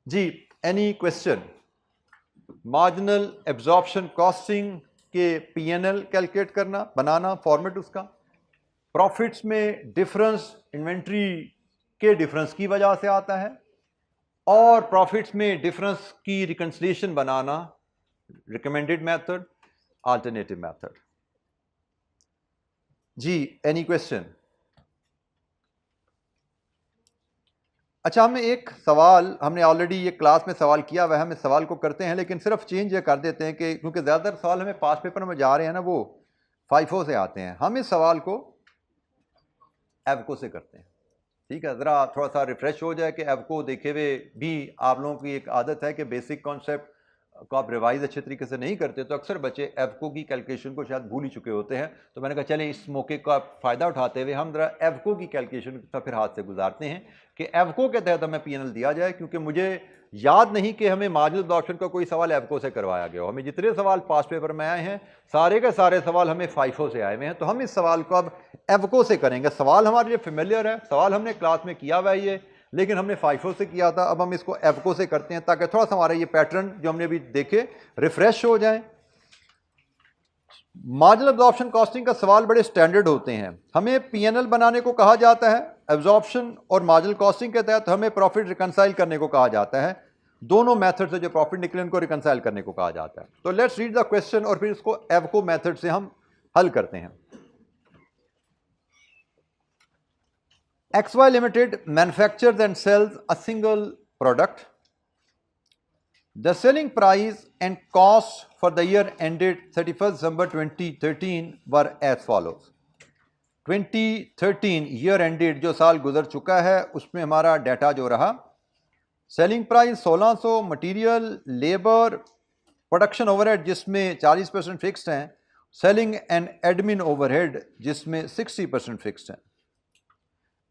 जी। Any question? Marginal absorption costing के P&L कैलकुलेट करना, बनाना फॉर्मेट उसका, प्रॉफिट्स में डिफरेंस इन्वेंट्री के डिफरेंस की वजह से आता है, और प्रॉफिट्स में डिफरेंस की रिकंसिलिएशन बनाना, रिकमेंडेड मेथड, अल्टरनेटिव मेथड जी। Any question? अच्छा, हमें एक सवाल, हमने ऑलरेडी ये क्लास में सवाल किया हुआ है, हम इस सवाल को करते हैं, लेकिन सिर्फ चेंज ये कर देते हैं कि क्योंकि ज़्यादातर सवाल हमें पास पेपर में जा रहे हैं ना, वो FIFO से आते हैं, हम इस सवाल को एवको से करते हैं। ठीक है, ज़रा थोड़ा सा रिफ्रेश हो जाए कि एवको देखे हुए भी आप लोगों की एक आदत है कि बेसिक कॉन्सेप्ट को आप रिवाइज अच्छे तरीके से नहीं करते, तो अक्सर बच्चे एवको की कैलकुलेशन को शायद भूल ही चुके होते हैं। तो मैंने कहा चलें इस मौके का फ़ायदा उठाते हुए हम ज़रा एवको की कैलकुलेशन का फिर हाथ से गुजारते हैं कि एवको के तहत हमें P&L दिया जाए, क्योंकि मुझे याद नहीं कि हमें मार्जिनल एब्जॉर्प्शन का कोई सवाल एवको से करवाया गया हो। हमें जितने सवाल पास पेपर में आए हैं, सारे के सारे सवाल हमें FIFO से आए हुए हैं, तो हम इस सवाल को अब एवको से करेंगे। सवाल हमारे लिए फेमिलियर है, सवाल हमने क्लास में किया हुआ है ये, लेकिन हमने FIFO से किया था, अब हम इसको एवको से करते हैं ताकि थोड़ा सा हमारा ये पैटर्न जो हमने अभी देखे रिफ्रेश हो जाए। मार्जिनल एब्जॉर्प्शन कॉस्टिंग का सवाल बड़े स्टैंडर्ड होते हैं। हमें P&L बनाने को कहा जाता है एब्जॉर्प्शन, और मार्जिनल कॉस्टिंग के तहत हमें प्रॉफिट रिकंसाइल करने को कहा जाता है। दोनों मेथड से जो प्रॉफिट निकले उनको रिकंसाइल करने को कहा जाता है। तो लेट्स रीड द क्वेश्चन और फिर इसको एवको मेथड से हम हल करते हैं। XY Limited manufactures and sells a single product. The selling price and cost for the year ended 31st December 2013 were as follows. 2013 year ended जो साल गुजर चुका है उसमें हमारा डाटा जो रहा, selling price 1600, material, labour, production overhead जिसमें 40% फिक्स्ड हैं, सेलिंग एंड एडमिन ओवरहेड जिसमें 60% फिक्स्ड हैं।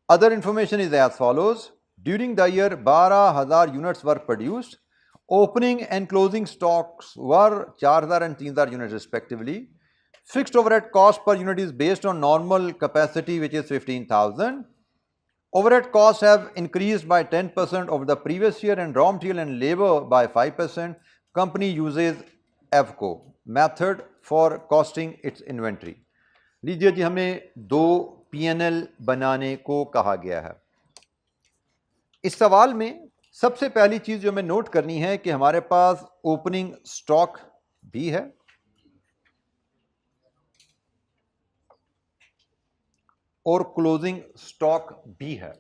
Other information is as follows. During the year 12,000 units were produced. Opening and closing stocks were 4,000 and 3,000 units respectively. Fixed overhead cost per unit is based on normal capacity, which is 15,000. Overhead costs have increased by 10% over the previous year, and raw material and labor by 5%. Company uses EVCO method for costing its inventory. लीजिए जी, हमें दो P&L बनाने को कहा गया है। इस सवाल में सबसे पहली चीज जो हमें नोट करनी है कि हमारे पास ओपनिंग स्टॉक भी है, और क्लोजिंग स्टॉक भी है।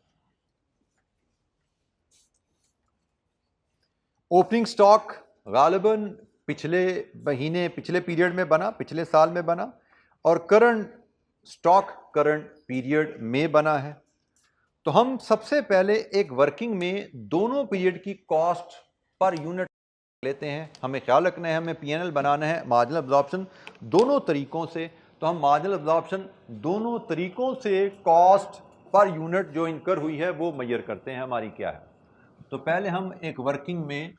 ओपनिंग स्टॉक गालिबन पिछले महीने, पिछले पीरियड में बना, पिछले साल में बना, और करंट स्टॉक करंट पीरियड में बना है। तो हम सबसे पहले एक वर्किंग में दोनों पीरियड की कॉस्ट पर यूनिट लेते हैं। हमें ख्याल रखना है, हमें पीएनएल बनाना है मार्जिनल अब्जॉर्प्शन दोनों तरीकों से। तो हम मार्जिनल अब्जॉर्प्शन दोनों तरीकों से कॉस्ट पर यूनिट जो इनकर हुई है वो मेजर करते हैं, हमारी क्या है। तो पहले हम एक वर्किंग में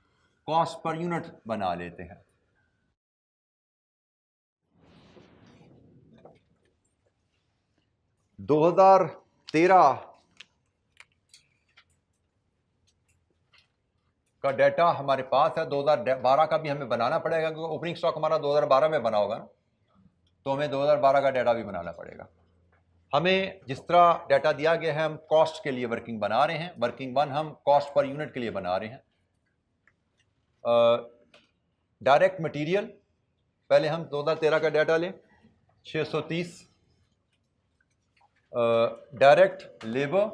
कॉस्ट पर यूनिट बना लेते हैं। दो 2013 का डाटा हमारे पास है। 2012 का भी हमें बनाना पड़ेगा क्योंकि ओपनिंग स्टॉक हमारा 2012 में बना होगा ना, तो हमें 2012 का डाटा भी बनाना पड़ेगा। हमें जिस तरह डाटा दिया गया है, हम कॉस्ट के लिए वर्किंग बना रहे हैं। वर्किंग 1 हम कॉस्ट पर यूनिट के लिए बना रहे हैं। डायरेक्ट मटेरियल पहले हम 2013 का डाटा लें, 630। Direct labour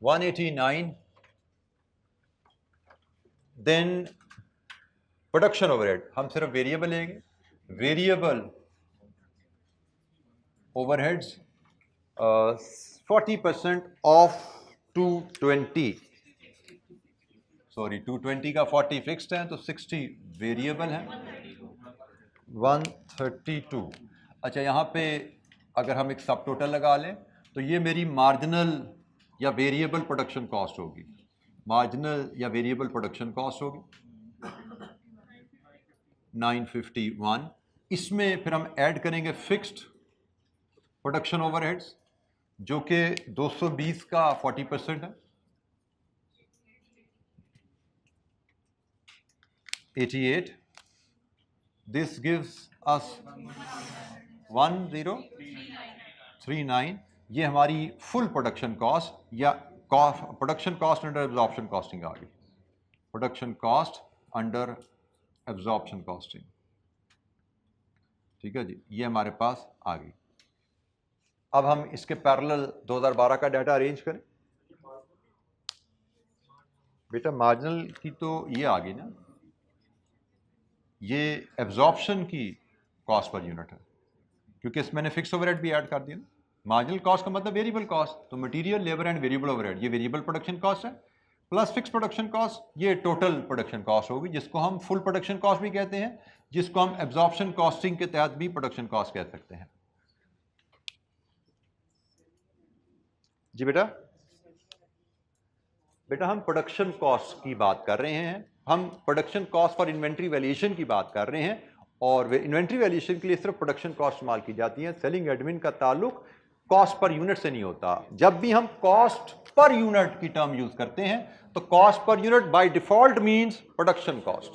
189। Then production overhead हम सिर्फ वेरिएबल लेंगे। वेरिएबल ओवरहेड्स 40% ऑफ 220, सॉरी 220 का 40 फिक्स्ड है, तो 60 वेरिएबल है, 132। अच्छा, यहाँ पे अगर हम एक सब टोटल लगा लें तो ये मेरी मार्जिनल या वेरिएबल प्रोडक्शन कॉस्ट होगी। मार्जिनल या वेरिएबल प्रोडक्शन कॉस्ट होगी 951। इसमें फिर हम ऐड करेंगे फिक्स्ड प्रोडक्शन ओवरहेड्स जो कि 220 का 40% है, 88। This gives us 1039। ये हमारी फुल प्रोडक्शन कॉस्ट या production cost under absorption costing आ गई। Production cost under absorption costing, ठीक है जी, ये हमारे पास आ गई। अब हम इसके पैरेलल 2012 का डाटा अरेंज करें। बेटा मार्जिनल की तो ये आ गई ना, ये एब्जॉर्प्शन की कॉस्ट पर यूनिट है क्योंकि इसमें मैंने फिक्स ओवरहेड भी ऐड कर दिया ना। मार्जिनल कॉस्ट का मतलब वेरिएबल कॉस्ट, तो material, labour and variable overhead, ये वेरिएबल प्रोडक्शन कॉस्ट है, प्लस फिक्स प्रोडक्शन कॉस्ट, ये टोटल प्रोडक्शन कॉस्ट होगी, जिसको हम फुल प्रोडक्शन कॉस्ट भी कहते हैं, जिसको हम एब्जॉर्प्शन कॉस्टिंग के तहत भी प्रोडक्शन कॉस्ट कह सकते हैं। जी बेटा, बेटा हम प्रोडक्शन कॉस्ट की बात कर रहे हैं, हम production cost for inventory valuation की बात कर रहे हैं, और इन्वेंट्री वैल्यूएशन के लिए सिर्फ प्रोडक्शन कॉस्ट इस्तेमाल की जाती है। सेलिंग एडमिन का ताल्लुक कॉस्ट पर यूनिट से नहीं होता। जब भी हम कॉस्ट पर यूनिट की टर्म यूज करते हैं तो cost per unit by default means production cost.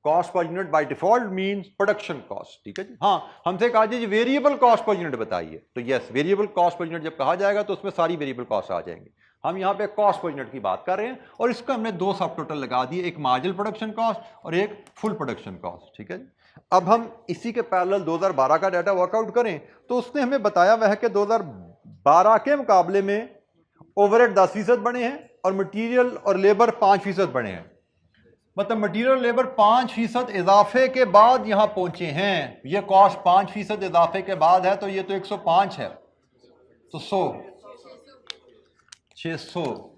Cost per unit by default means production cost, ठीक है जी। हाँ, हमसे कहा जी वेरिएबल कॉस्ट पर यूनिट बताइए, तो yes, variable cost per unit जब कहा जाएगा तो उसमें सारी वेरिएबल कॉस्ट आ जाएंगे। हम यहाँ पे कॉस्ट पर यूनिट की बात कर रहे हैं और इसको हमने दो सब टोटल लगा दिए, एक मार्जिनल प्रोडक्शन कॉस्ट और एक फुल प्रोडक्शन कॉस्ट, ठीक है जी। अब हम इसी के पैरेलल 2012 का डाटा वर्कआउट करें तो उसने हमें बताया हुआ है कि 2012 के मुकाबले में ओवरहेड 10% बढ़े हैं और मटेरियल और लेबर 5% बढ़े हैं। मतलब मटेरियल लेबर 5% इजाफे के बाद यहां पहुंचे हैं। ये कॉस्ट 5% इजाफे के बाद है, तो ये तो 105 है, तो 100 600,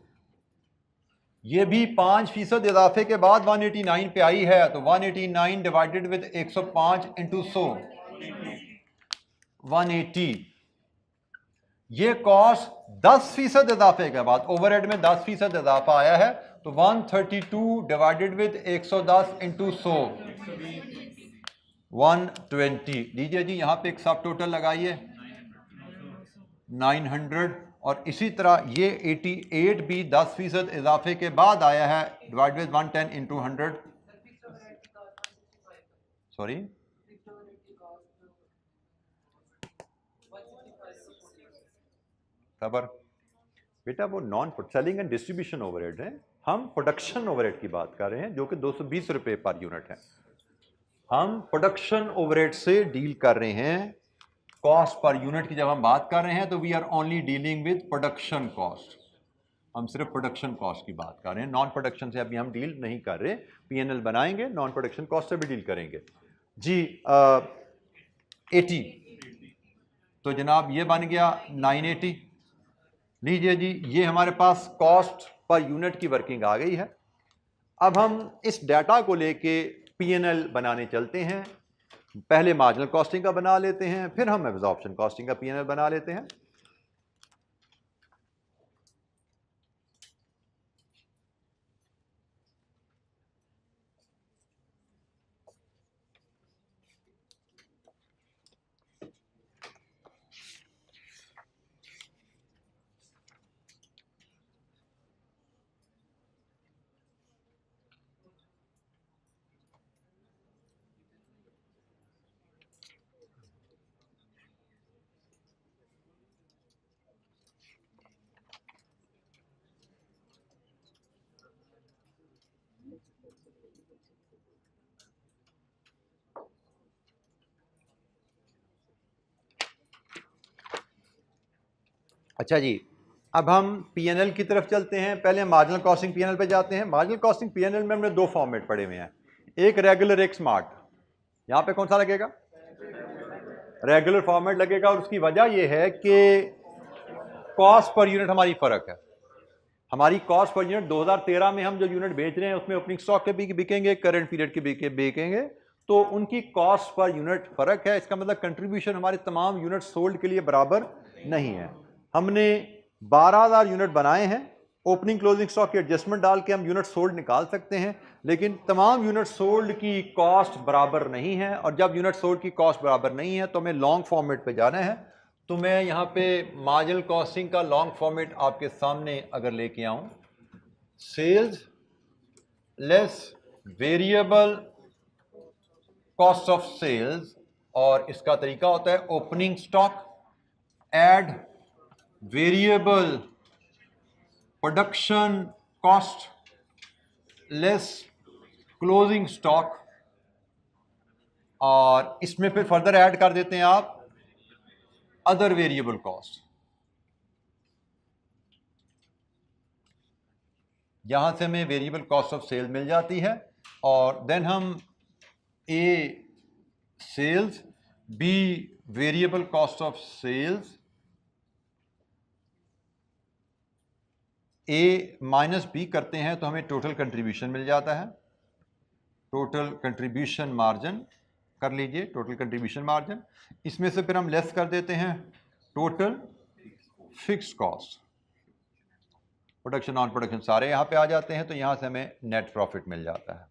ये भी 5% इजाफे के बाद 189 पे आई है, तो 189 डिवाइडेड विद 105 इंटू 100 180। ये कॉस्ट 10% इजाफे के बाद, ओवरहेड में 10% इजाफा आया है, तो 132 डिवाइडेड विद 110 इंटू 100 120। लीजिए जी, यहां पे एक सब टोटल लगाइए 900, और इसी तरह ये 88 भी 10% इजाफे के बाद आया है, डिवाइड विद 110 इंटू 100, सॉरी खबर बेटा, वो non selling and distribution overhead है, हम प्रोडक्शन ओवरहेड की बात कर रहे हैं जो कि 220 रुपए पर यूनिट है। हम प्रोडक्शन ओवरहेड से डील कर रहे हैं, कॉस्ट पर यूनिट की जब हम बात कर रहे हैं तो we are only dealing with production cost, हम सिर्फ प्रोडक्शन कॉस्ट की बात कर रहे हैं, नॉन प्रोडक्शन से अभी हम डील नहीं कर रहे। पीएनएल बनाएंगे, नॉन प्रोडक्शन कॉस्ट से भी डील करेंगे जी। 80 तो जनाब ये बन गया 980। लीजिए जी, ये हमारे पास कॉस्ट पर यूनिट की वर्किंग आ गई है। अब हम इस डाटा को लेके पीएनएल बनाने चलते हैं। पहले मार्जिनल कॉस्टिंग का बना लेते हैं, फिर हम एब्जॉर्प्शन कॉस्टिंग का पीएनएल बना लेते हैं। अच्छा जी, अब हम पीएनएल की तरफ चलते हैं। पहले मार्जिनल कॉस्टिंग पीएनएल पे जाते हैं। मार्जिनल कॉस्टिंग पीएनएल में हमने दो फॉर्मेट पढ़े हुए हैं, एक रेगुलर, एक स्मार्ट। यहां पे कौन सा लगेगा? रेगुलर फॉर्मेट लगेगा, और उसकी वजह यह है कि कॉस्ट पर यूनिट हमारी फर्क है। हमारी कॉस्ट पर यूनिट 2013 में हम जो यूनिट बेच रहे हैं उसमें ओपनिंग स्टॉक के भी बिकेंगे, करंट पीरियड के बिकेंगे, तो उनकी कॉस्ट पर यूनिट फर्क है। इसका मतलब कंट्रीब्यूशन हमारे तमाम यूनिट सोल्ड के लिए बराबर नहीं है। हमने 12,000 यूनिट बनाए हैं, ओपनिंग क्लोजिंग स्टॉक की एडजस्टमेंट डाल के हम यूनिट सोल्ड निकाल सकते हैं, लेकिन तमाम यूनिट सोल्ड की कॉस्ट बराबर नहीं है। और जब यूनिट सोल्ड की कॉस्ट बराबर नहीं है तो हमें लॉन्ग फॉर्मेट पे जाना है। तो मैं यहाँ पे मार्जिनल कॉस्टिंग का लॉन्ग फॉर्मेट आपके सामने अगर लेके आऊँ, sales less variable cost of sales, और इसका तरीका होता है opening stock add variable production cost less closing stock, और इसमें फिर फर्दर ऐड कर देते हैं आप अदर वेरिएबल कॉस्ट। यहां से हमें वेरिएबल कॉस्ट ऑफ सेल मिल जाती है, और देन हम A sales B variable cost of sales A minus B करते हैं तो हमें टोटल कंट्रीब्यूशन मिल जाता है। टोटल कंट्रीब्यूशन मार्जिन कर लीजिए, टोटल कंट्रीब्यूशन मार्जिन। इसमें से फिर हम लेस कर देते हैं total fix cost, production non production सारे यहां पे आ जाते हैं, तो यहां से हमें नेट प्रॉफिट मिल जाता है।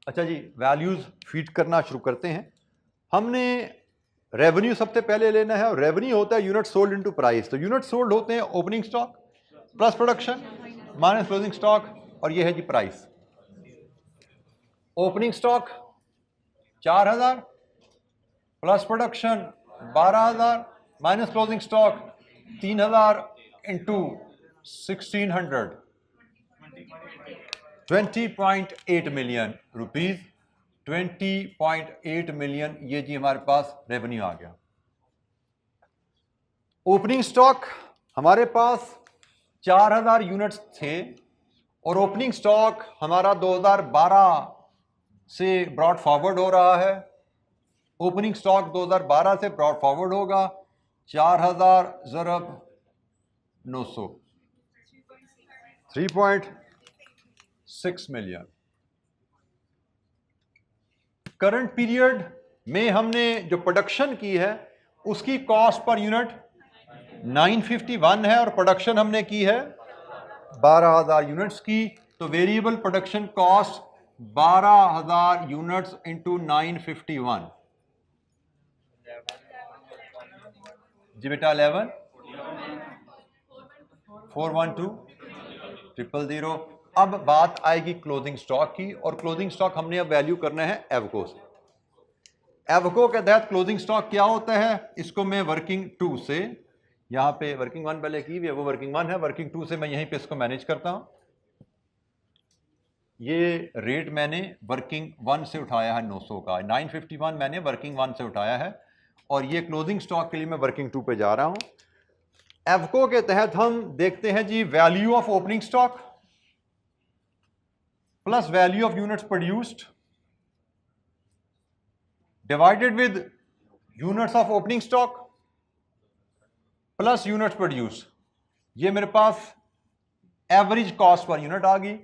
अच्छा जी, वैल्यूज फीड करना शुरू करते हैं। हमने रेवेन्यू सबसे पहले लेना है, और रेवेन्यू होता है यूनिट सोल्ड इनटू प्राइस। तो यूनिट सोल्ड होते हैं opening stock plus production minus closing stock, और ये है जी price. Opening stock 4,000 plus production 12,000 minus closing stock 3,000 into 1,600, 20.8 million rupees, 20.8 million, ये जी हमारे पास रेवेन्यू आ गया। ओपनिंग स्टॉक हमारे पास 4,000 यूनिट्स थे, और ओपनिंग स्टॉक हमारा 2012 से ब्रॉड फॉरवर्ड हो रहा है। ओपनिंग स्टॉक 2012 से ब्रॉड फॉरवर्ड होगा, 4,000 ज़रब 900, 3.6 मिलियन। करंट पीरियड में हमने जो प्रोडक्शन की है उसकी कॉस्ट पर यूनिट 951 है, और प्रोडक्शन हमने की है 12,000 यूनिट्स की। तो variable production cost 12,000 units into 951 जी बेटा 11 412 000। अब बात आएगी क्लोजिंग स्टॉक की, और क्लोजिंग स्टॉक हमने अब वैल्यू करना है एवको से। एवको के तहत क्लोजिंग स्टॉक क्या होता है, इसको मैं वर्किंग 2 से, यहां पे वर्किंग 1 पहले की हुई है, वो वर्किंग 1 है, वर्किंग 2 से मैं यहीं पे इसको मैनेज करता हूं। ये रेट मैंने वर्किंग 1 से उठाया है 900 का, 951 मैंने वर्किंग 1 से उठाया है, और ये क्लोजिंग स्टॉक के लिए मैं वर्किंग 2 पे जा रहा हूं। एवको के तहत हम देखते हैं जी value of opening stock plus value of units produced divided with units of opening stock plus units produce. ये मेरे पास एवरेज कॉस्ट पर यूनिट आ गई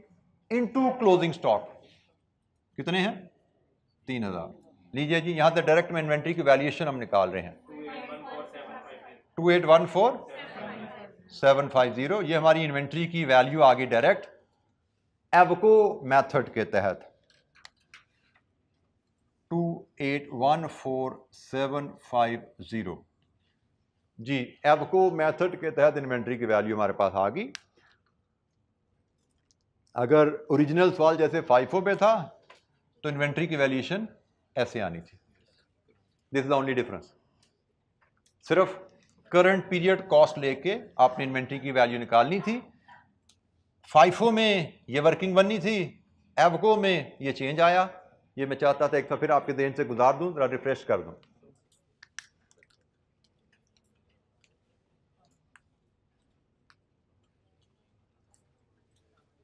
इनटू क्लोजिंग स्टॉक। कितने हैं? 3000। लीजिए जी, यहां से डायरेक्ट में इन्वेंट्री की वैल्यूएशन हम निकाल रहे हैं। 2814,750 ये हमारी इन्वेंट्री की वैल्यू आ गई डायरेक्ट एवको मेथड के तहत। 2814,750 जी एवको मेथड के तहत इन्वेंट्री की वैल्यू हमारे पास आ गई। अगर ओरिजिनल सवाल जैसे फाइफो पे था तो इन्वेंट्री की वैल्यूएशन ऐसे आनी थी। This is the only difference. सिर्फ करंट पीरियड कॉस्ट लेके आपने इन्वेंट्री की वैल्यू निकालनी थी। फाइफो में ये वर्किंग बननी थी, एवको में ये चेंज आया। ये मैं चाहता था एक तो फिर आपके देन से गुजार दूं, जरा रिफ्रेश कर दूं।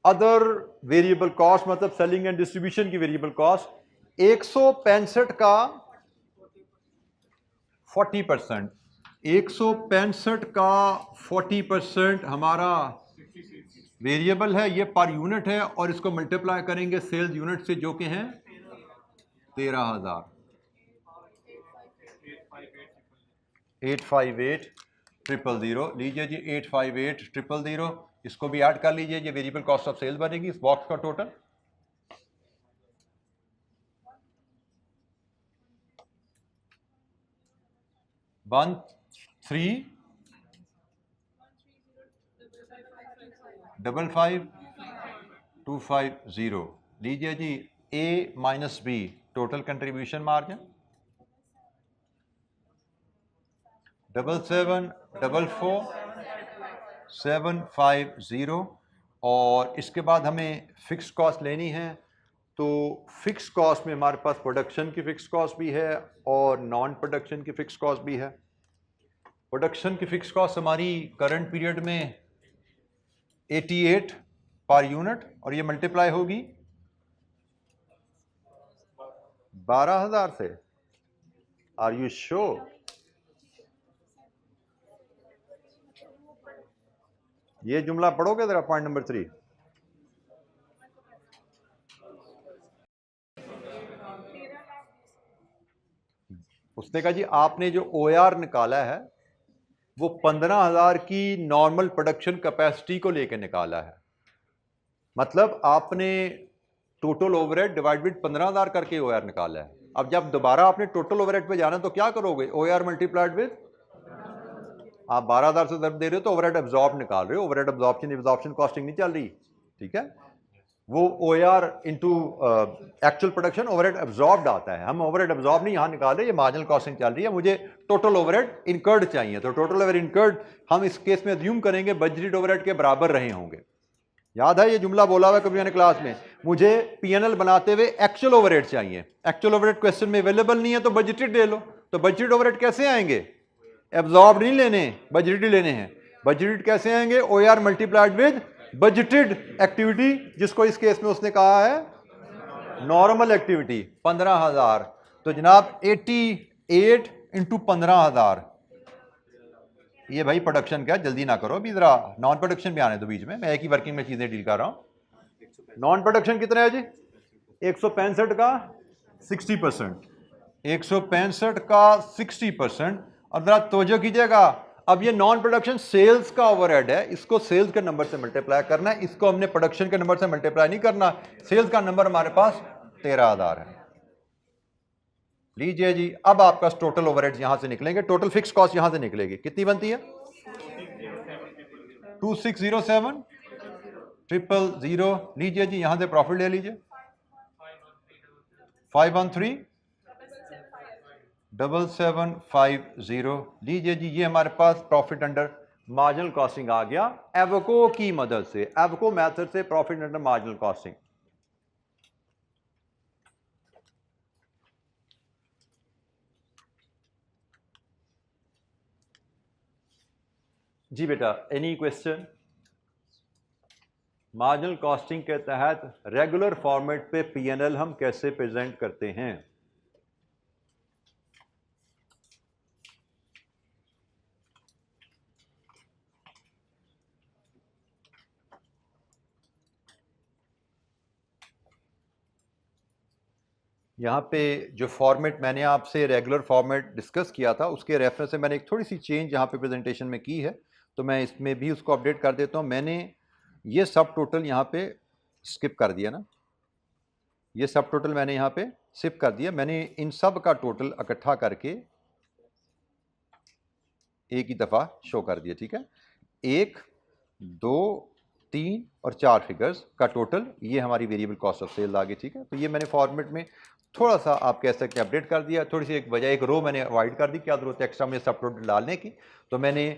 अदर वेरिएबल कॉस्ट मतलब सेलिंग एंड डिस्ट्रीब्यूशन की वेरिएबल कॉस्ट 165 का 40%, 165 का 40% हमारा वेरिएबल है, ये पर यूनिट है, और इसको मल्टीप्लाई करेंगे सेल्स यूनिट से जो कि हैं 13,000। 858,000 लीजिए जी, 858,000 इसको भी ऐड कर लीजिए। ये वेरिएबल कॉस्ट ऑफ सेल्स बनेगी इस बॉक्स का टोटल। वन 3,55,250 लीजिए जी। A minus B total contribution margin 77,44,750 और इसके बाद हमें फिक्स कॉस्ट लेनी है। तो फिक्स कॉस्ट में हमारे पास प्रोडक्शन की फिक्स कॉस्ट भी है और नॉन प्रोडक्शन की फिक्स कॉस्ट भी है। प्रोडक्शन की फिक्स कॉस्ट हमारी करंट पीरियड में 88 पर यूनिट और ये मल्टीप्लाई होगी 12,000 से। Are you sure? ये जुमला पढ़ोगे जरा, पॉइंट नंबर 3। उसने कहा जी आपने जो OAR निकाला है वो 15,000 की नॉर्मल प्रोडक्शन कैपेसिटी को लेकर निकाला है। मतलब आपने टोटल ओवरहेड डिवाइड विद 15,000 करके OAR निकाला है। अब जब दोबारा आपने टोटल ओवरहेड पे जाना तो क्या करोगे? OAR मल्टीप्लाइड विद, आप 12,000 से दर दे रहे हो तो ओवरहेड एब्जॉर्ब निकाल रहे हो। ओवरहेड एब्जॉर्प्शन कॉस्टिंग नहीं चल रही, ठीक है। वो OAR into actual production overhead absorbed आता है। हम ओवरहेड एब्जॉर्ब नहीं यहाँ निकाल रहे, ये मार्जिनल कॉस्टिंग चल रही है। मुझे टोटल ओवरहेड इनकर्ड चाहिए, तो टोटल ओवरहेड इनकर्ड हम इस केस में अज्यूम करेंगे बजटेड ओवरहेड के बराबर रहे होंगे। याद है ये जुमला बोला हुआ कभी मैंने क्लास में, मुझे P&L बनाते हुए एक्चुअल ओवरहेड चाहिए। एक्चुअल ओवरहेड क्वेश्चन में अवेलेबल नहीं है तो बजटेड ले लो। तो बजटेड ओवरहेड कैसे आएंगे? एब्जॉर्ब नहीं लेने, बजटेड लेने हैं। बजटेड कैसे आएंगे? OAR multiplied with budgeted activity, जिसको इस केस में उसने कहा है नॉर्मल एक्टिविटी। 15,000 तो जनाब 88 इंटू 15,000, ये भाई प्रोडक्शन का, जल्दी ना करो अभी, जरा नॉन प्रोडक्शन भी आने दो बीच में, मैं एक ही वर्किंग में चीजें डील कर रहा हूं। नॉन प्रोडक्शन कितना है जी? 165 का 60%, 165 का 60%। अब जरा तवज्जो कीजिएगा, अब ये नॉन प्रोडक्शन सेल्स का ओवरहेड है, इसको सेल्स के नंबर से मल्टीप्लाई करना है, इसको हमने प्रोडक्शन के नंबर से मल्टीप्लाई नहीं करना। सेल्स का नंबर हमारे पास 13,000 है। लीजिए जी, अब आपका टोटल ओवरहेड यहां से निकलेंगे, टोटल फिक्स कॉस्ट यहां से निकलेगी। कितनी बनती है? 2607,000। लीजिए जी, यहां से प्रॉफिट ले लीजिए 513,750। लीजिए जी, ये हमारे पास प्रॉफिट अंडर मार्जिनल कॉस्टिंग आ गया एवको की मदद से, एवको मेथड से प्रॉफिट अंडर मार्जिनल कॉस्टिंग। जी बेटा, एनी क्वेश्चन? मार्जिनल कॉस्टिंग के तहत रेगुलर फॉर्मेट पे पीएनएल हम कैसे प्रेजेंट करते हैं? यहाँ पे जो फॉर्मेट मैंने आपसे रेगुलर फॉर्मेट डिस्कस किया था उसके रेफरेंस से मैंने एक थोड़ी सी चेंज यहाँ पे प्रेजेंटेशन में की है, तो मैं इसमें भी उसको अपडेट कर देता हूँ। मैंने ये सब टोटल यहाँ पे स्किप कर दिया ना, ये सब टोटल मैंने यहाँ पे स्किप कर दिया। मैंने इन सब का टोटल इकट्ठा करके एक ही दफ़ा शो कर दिया, ठीक है। 1, 2, 3 और 4 फिगर्स का टोटल ये हमारी वेरिएबल कॉस्ट ऑफ सेल आ गई, ठीक है। तो ये मैंने फॉर्मेट में थोड़ा सा आप कह सकते हैं अपडेट कर दिया, थोड़ी सी एक वजह, एक रो मैंने अवॉइड कर दी, क्या जरूरत है एक्स्ट्रा में सब टोटल डालने की। तो मैंने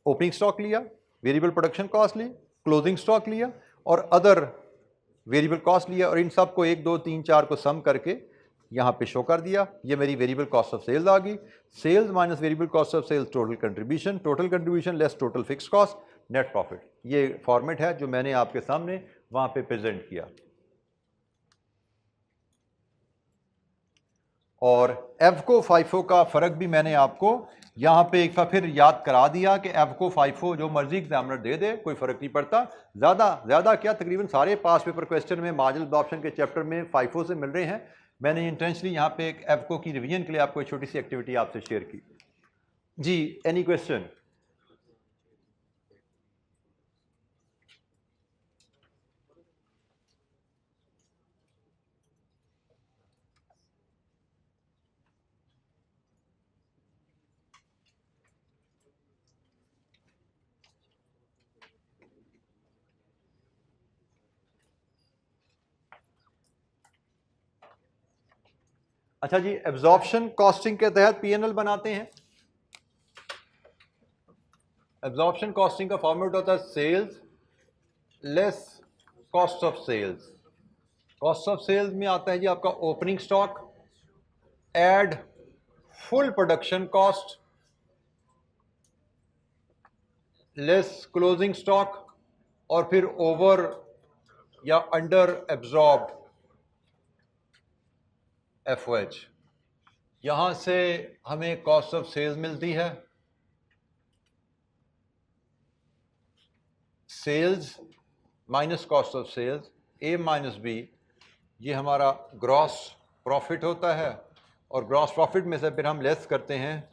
ओपनिंग स्टॉक लिया, वेरिएबल प्रोडक्शन कॉस्ट ली, क्लोजिंग स्टॉक लिया और अदर वेरिएबल कॉस्ट लिया और इन सब को 1, 2, 3, 4 को सम करके यहाँ पे शो कर दिया। ये मेरी वेरिएबल कॉस्ट ऑफ सेल्स आ गई। Sales minus variable cost of sales total contribution less total fix cost net profit. ये फॉर्मेट है जो मैंने आपके सामने वहां पे प्रेजेंट किया। और एवको फाइफो का फर्क भी मैंने आपको यहाँ पे एक बार फिर याद करा दिया कि एवको फाइफो जो मर्जी एग्जामिनर दे दे, कोई फर्क नहीं पड़ता। ज़्यादा क्या, तकरीबन सारे पास पेपर क्वेश्चन में मार्जिनल एब्जॉर्प्शन के चैप्टर में फाइफो से मिल रहे हैं। मैंने इंटेंशनली यहाँ पे एक एवको की रिवीजन के लिए आपको एक छोटी सी एक्टिविटी आपसे शेयर की। जी, एनी क्वेश्चन? अच्छा जी, एब्जॉर्प्शन कॉस्टिंग के तहत पीएनएल बनाते हैं। एब्जॉर्प्शन कॉस्टिंग का फॉर्मेट होता है sales less cost of sales. Cost of sales में आता है जी आपका opening stock add full production cost less closing stock और फिर ओवर या अंडर एब्जॉर्ब्ड एफओएच। यहां से हमें कॉस्ट ऑफ सेल्स मिलती है। Sales minus cost of sales, A minus B, ये हमारा ग्रॉस प्रॉफिट होता है। और ग्रॉस प्रॉफिट में से फिर हम लेस करते हैं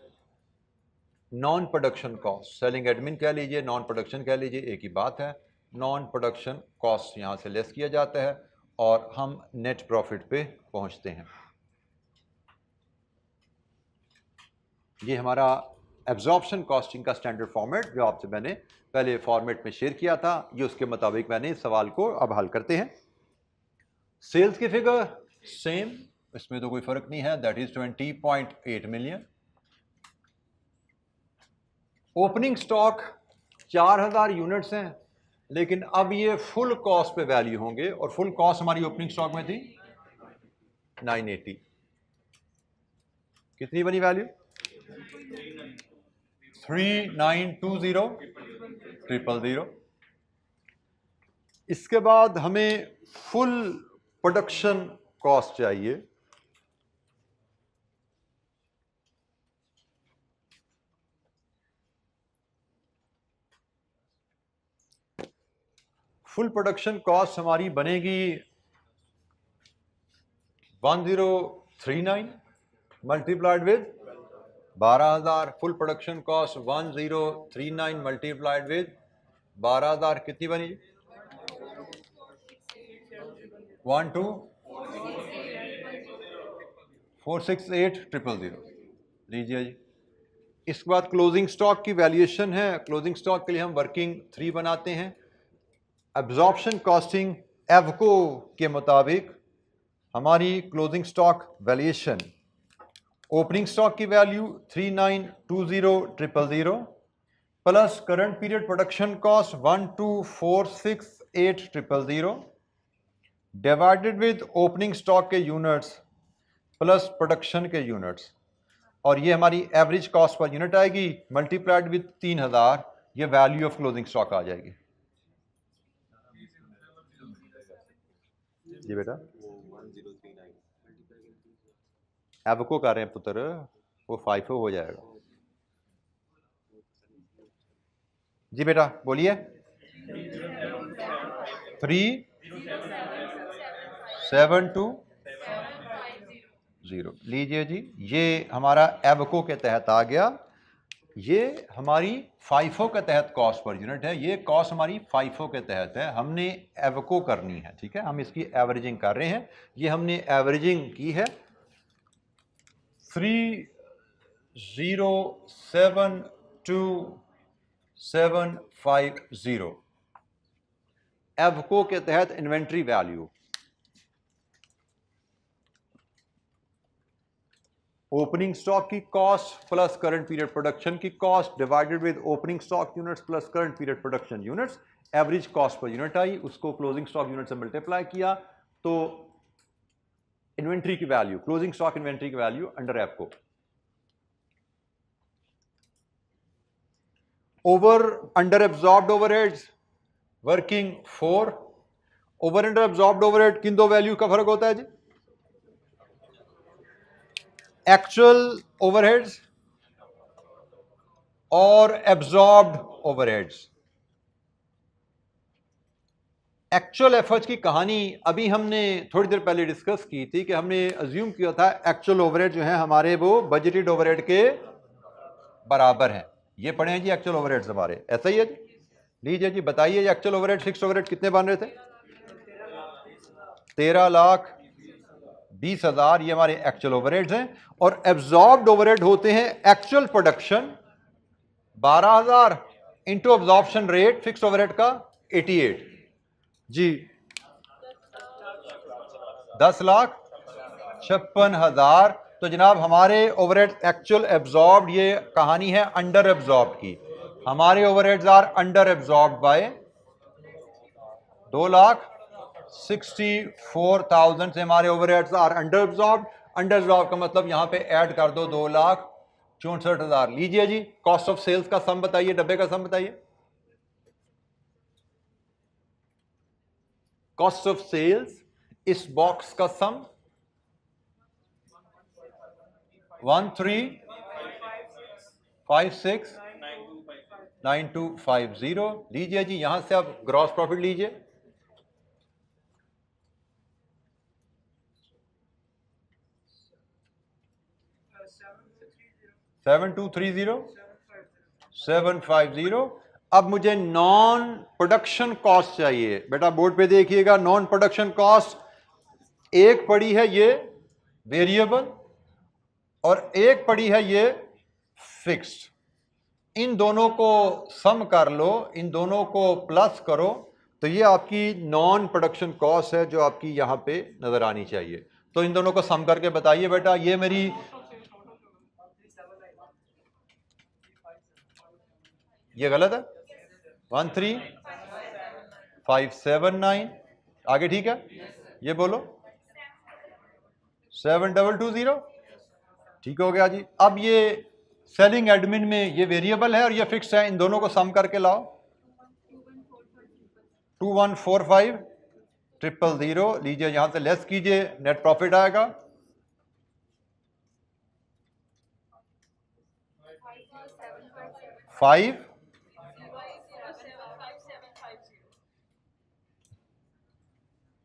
non production cost. Selling admin कह लीजिए, नॉन प्रोडक्शन कह लीजिए, एक ही बात है। नॉन प्रोडक्शन कॉस्ट यहाँ से लेस किया जाता है और हम नेट प्रॉफिट पे पहुँचते हैं। ये हमारा एब्जॉर्प्शन कॉस्टिंग का स्टैंडर्ड फॉर्मेट जो आपसे मैंने पहले फॉर्मेट में शेयर किया था, ये उसके मुताबिक मैंने इस सवाल को अब हल करते हैं। सेल्स की फिगर सेम, इसमें तो कोई फर्क नहीं है, that is 20.8 million. Opening stock 4000 units हैं, लेकिन अब ये फुल कॉस्ट पे वैल्यू होंगे और फुल कॉस्ट हमारी ओपनिंग स्टॉक में थी 980। कितनी बनी वैल्यू? 3920,000। इसके बाद हमें फुल प्रोडक्शन कॉस्ट चाहिए। फुल प्रोडक्शन कॉस्ट हमारी बनेगी 1039 multiplied with 12,000। Full production cost 1039 multiplied with 12,000 कितनी बनी? 12468,000 लीजिए जी। इसके बाद क्लोजिंग स्टॉक की वैल्यूएशन है। क्लोजिंग स्टॉक के लिए हम वर्किंग 3 बनाते हैं। एब्जॉर्प्शन कॉस्टिंग एवको के मुताबिक हमारी closing stock valuation, opening stock की value 3920,000 plus current period production cost 12468,000 divided with opening stock के यूनिट्स प्लस प्रोडक्शन के यूनिट्स, और ये हमारी एवरेज कॉस्ट पर यूनिट आएगी मल्टीप्लाइड विद 3000 ये वैल्यू ऑफ क्लोजिंग स्टॉक आ जाएगी। जी बेटा एवको कर रहे हैं पुत्र, वो FIFO हो जाएगा। जी बेटा बोलिए। 3720 लीजिए जी, ये हमारा एवको के तहत आ गया। ये हमारी FIFO के तहत कॉस्ट पर यूनिट है, ये कॉस्ट हमारी FIFO के तहत है, हमने एवको करनी है, ठीक है, हम इसकी एवरेजिंग कर रहे हैं। ये हमने एवरेजिंग की है 3072,750 एवको के तहत इन्वेंट्री वैल्यू। ओपनिंग स्टॉक की cost plus current period production की cost divided with opening stock units plus current period production units, average cost per unit आई, उसको क्लोजिंग स्टॉक यूनिट से मल्टीप्लाई किया तो इन्वेंट्री की वैल्यू, क्लोजिंग स्टॉक इन्वेंट्री की value under AVCO. Over under absorbed overheads working 4, over under absorbed overhead किन दो value का फर्क होता है जी? एक्चुअल ओवरहेड्स और एब्जॉर्ब्ड ओवरहेड्स। एक्चुअल एफर्ट्स की कहानी अभी हमने थोड़ी देर पहले डिस्कस की थी कि हमने अज्यूम किया था एक्चुअल ओवरहेड जो है हमारे वो बजटेड ओवरहेड के बराबर हैं। ये पढ़े हैं जी एक्चुअल ओवरहेड्स हमारे, ऐसा ही है जी। लीजिए जी बताइए एक्चुअल ओवरहेड फिक्स्ड ओवरहेड कितने बन रहे थे? 13,20,000 ये हमारे एक्चुअल ओवरहेड्स हैं। और एब्जॉर्ब्ड ओवरहेड होते हैं actual production 12,000 into absorption rate fixed overhead का 88 जी 10,56,000। तो जनाब हमारे ओवरहेड एक्चुअल एब्जॉर्ब्ड, ये कहानी है अंडर एब्जॉर्ब्ड की। हमारे overheads are under absorbed by 2,64,000 से हमारे overheads are under absorbed. Under absorbed का मतलब यहां पे ऐड कर दो 2,64,000। लीजिए जी कॉस्ट ऑफ सेल्स का सम बताइए, डब्बे का सम बताइए। कॉस्ट ऑफ सेल्स इस बॉक्स का सम 13569250। लीजिए जी यहां से आप ग्रॉस प्रॉफिट लीजिए, $7230,750। अब मुझे नॉन प्रोडक्शन कॉस्ट चाहिए। बेटा बोर्ड पे देखिएगा, नॉन प्रोडक्शन कॉस्ट एक पड़ी है ये वेरिएबल और एक पड़ी है ये फिक्स्ड। इन दोनों को सम कर लो, इन दोनों को प्लस करो तो ये आपकी नॉन प्रोडक्शन कॉस्ट है जो आपकी यहां पे नजर आनी चाहिए। तो इन दोनों को सम करके बताइए बेटा, ये मेरी ये गलत है 13,579। आगे ठीक है, ये बोलो 7,220। ठीक हो गया जी। अब ये सेलिंग एडमिन में ये वेरिएबल है और ये फिक्स है, इन दोनों को सम करके लाओ 2145,000। लीजिए यहां से लेस कीजिए, नेट प्रॉफिट आएगा 5।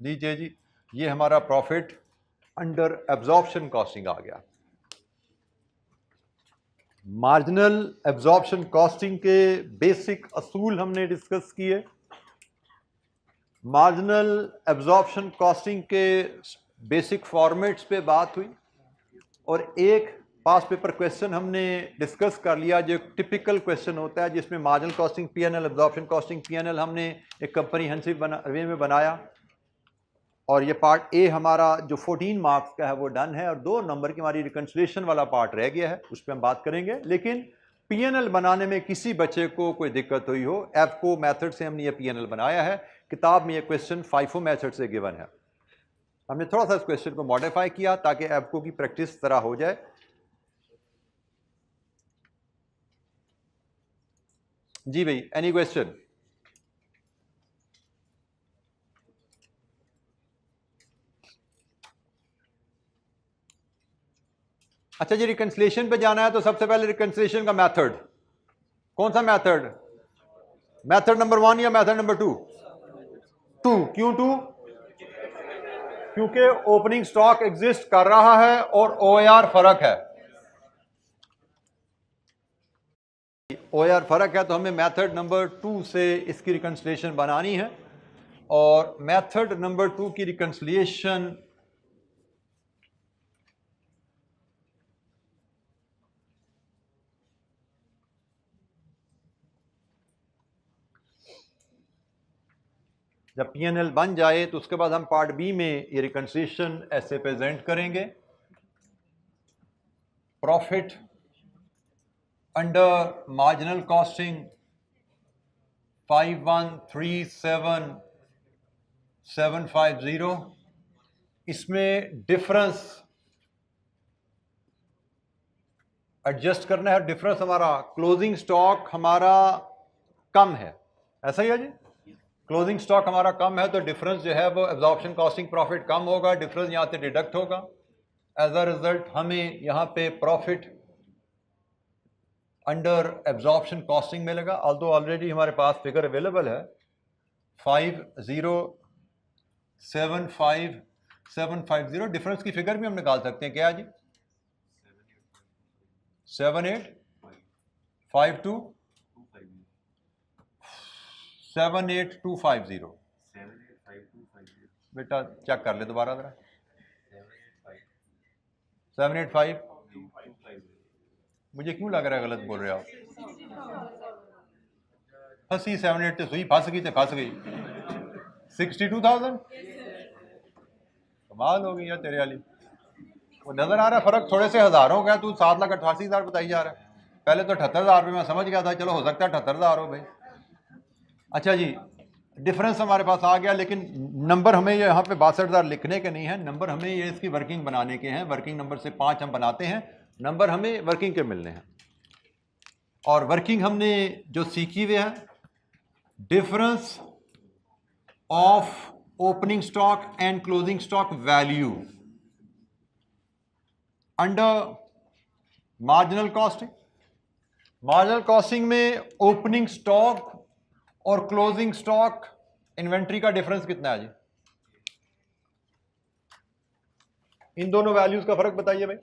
लीजिए जी ये हमारा प्रॉफिट अंडर एब्जॉर्प्शन कॉस्टिंग आ गया। मार्जिनल एब्जॉर्प्शन कॉस्टिंग के बेसिक असूल हमने डिस्कस किए। मार्जिनल एब्जॉर्प्शन कॉस्टिंग के बेसिक फॉर्मेट्स पे बात हुई और एक पास पेपर क्वेश्चन हमने डिस्कस कर लिया जो टिपिकल क्वेश्चन होता है जिसमें marginal costing PNL, absorption costing PNL हमने एक कंप्रीहेंसिव वे में बनाया। और ये पार्ट ए हमारा जो 14 मार्क्स का है वो डन है और 2 नंबर की हमारी रिकंसिलिएशन वाला पार्ट रह गया है, उस पर हम बात करेंगे। लेकिन पीएनएल बनाने में किसी बच्चे को कोई दिक्कत हुई हो, एफको मेथड से हमने ये पीएनएल बनाया है। किताब में ये क्वेश्चन फाइफो मेथड से गिवन है, हमने थोड़ा सा इस क्वेश्चन को मॉडिफाई किया ताकि एफको की प्रैक्टिस तरह हो जाए। जी भाई, एनी क्वेश्चन? अच्छा जी, रिकंसिलिएशन पे जाना है तो सबसे पहले रिकंसिलिएशन का मेथड, कौन सा मेथड? मेथड नंबर 1 या मेथड नंबर 2? 2। क्यों 2? क्योंकि ओपनिंग स्टॉक एग्जिस्ट कर रहा है और ओआर फर्क है। ओआर फर्क है तो हमें मेथड नंबर 2 से इसकी रिकंसिलिएशन बनानी है। और मेथड नंबर 2 की रिकंसिलिएशन जब पीएनएल बन जाए तो उसके बाद हम पार्ट बी में ये रिकंसिलिएशन ऐसे प्रेजेंट करेंगे। प्रॉफिट अंडर मार्जिनल कॉस्टिंग 5137750, इसमें डिफरेंस एडजस्ट करना है। डिफरेंस हमारा क्लोजिंग स्टॉक हमारा कम है, ऐसा ही है जी। क्लोजिंग स्टॉक हमारा कम है तो डिफरेंस जो है वो एब्जॉर्प्शन कॉस्टिंग प्रॉफिट कम होगा, डिफरेंस यहाँ से डिडक्ट होगा। एज अ रिजल्ट हमें यहाँ पे प्रॉफिट अंडर एब्जॉर्प्शन कॉस्टिंग मिलेगा। ऑल्दो ऑलरेडी हमारे पास फिगर अवेलेबल है 5075750। डिफरेंस की फिगर भी हम निकाल सकते हैं, क्या जी? 785278250। बेटा चेक कर ले दोबारा जरा। 785, मुझे क्यों लग रहा है गलत बोल रहे हो आप? फंसी 78 सुई फंस गई तो फंस गई। 62,000 कमाल हो गई यार तेरे वाली। वो नजर आ रहा है फर्क थोड़े से हजारों का है। तू 7,88,000 बताई जा रहा है। पहले तो 78,000 रुपये में समझ गया था, चलो हो सकता है 78,000 हो भाई। अच्छा जी, डिफरेंस हमारे पास आ गया, लेकिन नंबर हमें ये यहाँ पे 62,000 लिखने के नहीं है। नंबर हमें ये इसकी वर्किंग बनाने के हैं। वर्किंग नंबर से 5 हम बनाते हैं, नंबर हमें वर्किंग के मिलने हैं। और वर्किंग हमने जो सीखी हुई है, difference of opening stock and closing stock value under marginal costing. Marginal costing में ओपनिंग स्टॉक और क्लोजिंग स्टॉक इन्वेंट्री का डिफरेंस कितना है जी? इन दोनों वैल्यूज का फर्क बताइए भाई।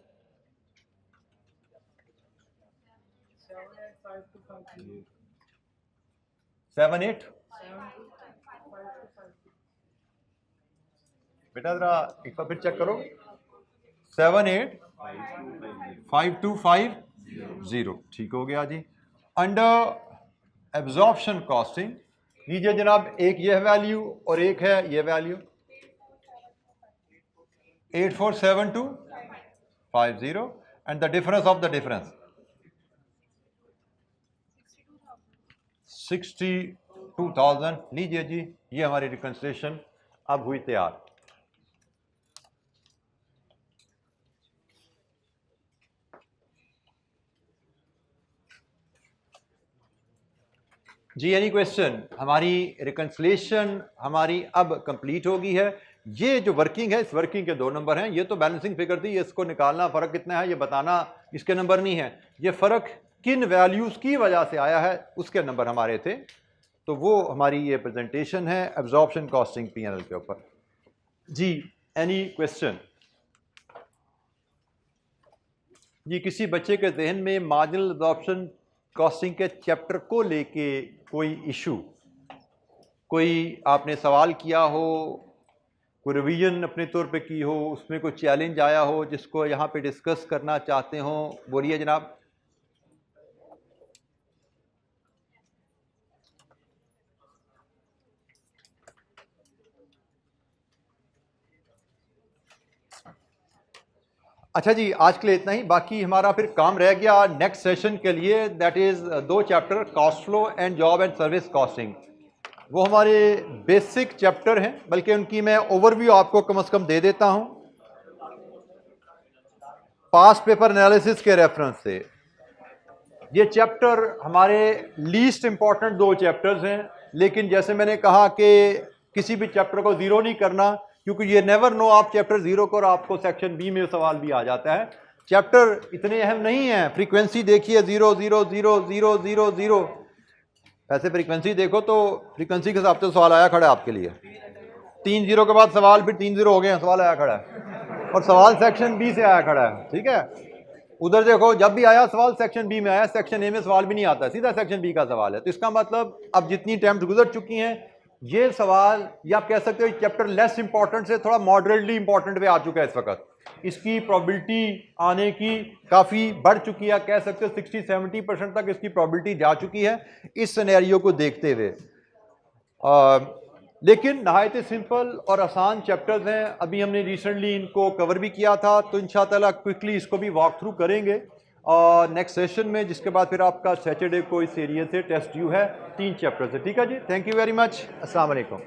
7,8 बेटा जरा एक बार फिर चेक करो। 7,85250, ठीक हो गया जी। अंडर एब्जॉर्प्शन कॉस्टिंग लीजिए जनाब, एक यह वैल्यू और एक है यह value 847250 and the difference of the difference 62,000। लीजिए जी, ये हमारी रिकंसिलिएशन अब हुई तैयार। जी एनी क्वेश्चन? हमारी रिकंसिलिएशन हमारी अब कंप्लीट हो गई है। ये जो वर्किंग है, इस वर्किंग के 2 नंबर हैं। ये तो बैलेंसिंग फिगर थी, इसको निकालना फ़र्क कितना है ये बताना इसके नंबर नहीं है। ये फ़र्क किन वैल्यूज़ की वजह से आया है उसके नंबर हमारे थे। तो वो हमारी ये प्रेजेंटेशन है एब्जॉर्प्शन कॉस्टिंग पीएनएल के ऊपर। जी एनी क्वेश्चन? जी किसी बच्चे के जहन में मार्जिनल एब्जॉर्प्शन कॉस्टिंग के चैप्टर को लेके कोई इशू, कोई आपने सवाल किया हो, कोई रिवीजन अपने तौर पे की हो, उसमें कोई चैलेंज आया हो जिसको यहाँ पे डिस्कस करना चाहते हो, बोलिए जनाब। अच्छा जी, आज के लिए इतना ही। बाकी हमारा फिर काम रह गया नेक्स्ट सेशन के लिए, that is 2 chapter, cost flow and job and service costing. वो हमारे बेसिक चैप्टर हैं, बल्कि उनकी मैं ओवरव्यू आपको कम से कम दे देता हूं पास्ट पेपर एनालिसिस के रेफरेंस से। ये चैप्टर हमारे लीस्ट इंपॉर्टेंट 2 चैप्टर्स हैं, लेकिन जैसे मैंने कहा कि किसी भी चैप्टर को ज़ीरो नहीं करना, क्योंकि ये नेवर नो आप चैप्टर ज़ीरो को और आपको सेक्शन बी में सवाल भी आ जाता है। चैप्टर इतने अहम नहीं है। फ्रीक्वेंसी देखिए 0 0 0 0 0 0, ऐसे फ्रीक्वेंसी देखो तो फ्रीक्वेंसी के हिसाब से सवाल आया खड़ा है आपके लिए। 3 0 के बाद सवाल, फिर 3 0 हो गए हैं, सवाल आया खड़ा है, और सवाल सेक्शन बी से आया खड़ा है। ठीक है, उधर देखो जब भी आया सवाल सेक्शन बी में आया, सेक्शन ए में सवाल भी नहीं आता, सीधा सेक्शन बी का सवाल है। तो इसका मतलब अब जितनी अटेम्प्ट गुजर चुकी हैं, ये सवाल या आप कह सकते हो चैप्टर लेस इंपॉर्टेंट से थोड़ा मॉडरेटली इंपॉर्टेंट पे आ चुका है इस वक्त। इसकी प्रोबेबिलिटी आने की काफ़ी बढ़ चुकी है, कह सकते हो 60-70% तक इसकी प्रोबेबिलिटी जा चुकी है इस सिनेरियो को देखते हुए। लेकिन नहायत सिंपल और आसान चैप्टर्स हैं। अभी हमने रिसेंटली इनको कवर भी किया था, तो इंशाअल्लाह क्विकली इसको भी वॉक थ्रू करेंगे और नेक्स्ट सेशन में, जिसके बाद फिर आपका सैटरडे को इस एरिया से टेस्ट ड्यू है 3 चैप्टर से। ठीक है जी, थैंक यू वेरी मच, अस्सलाम वालेकुम।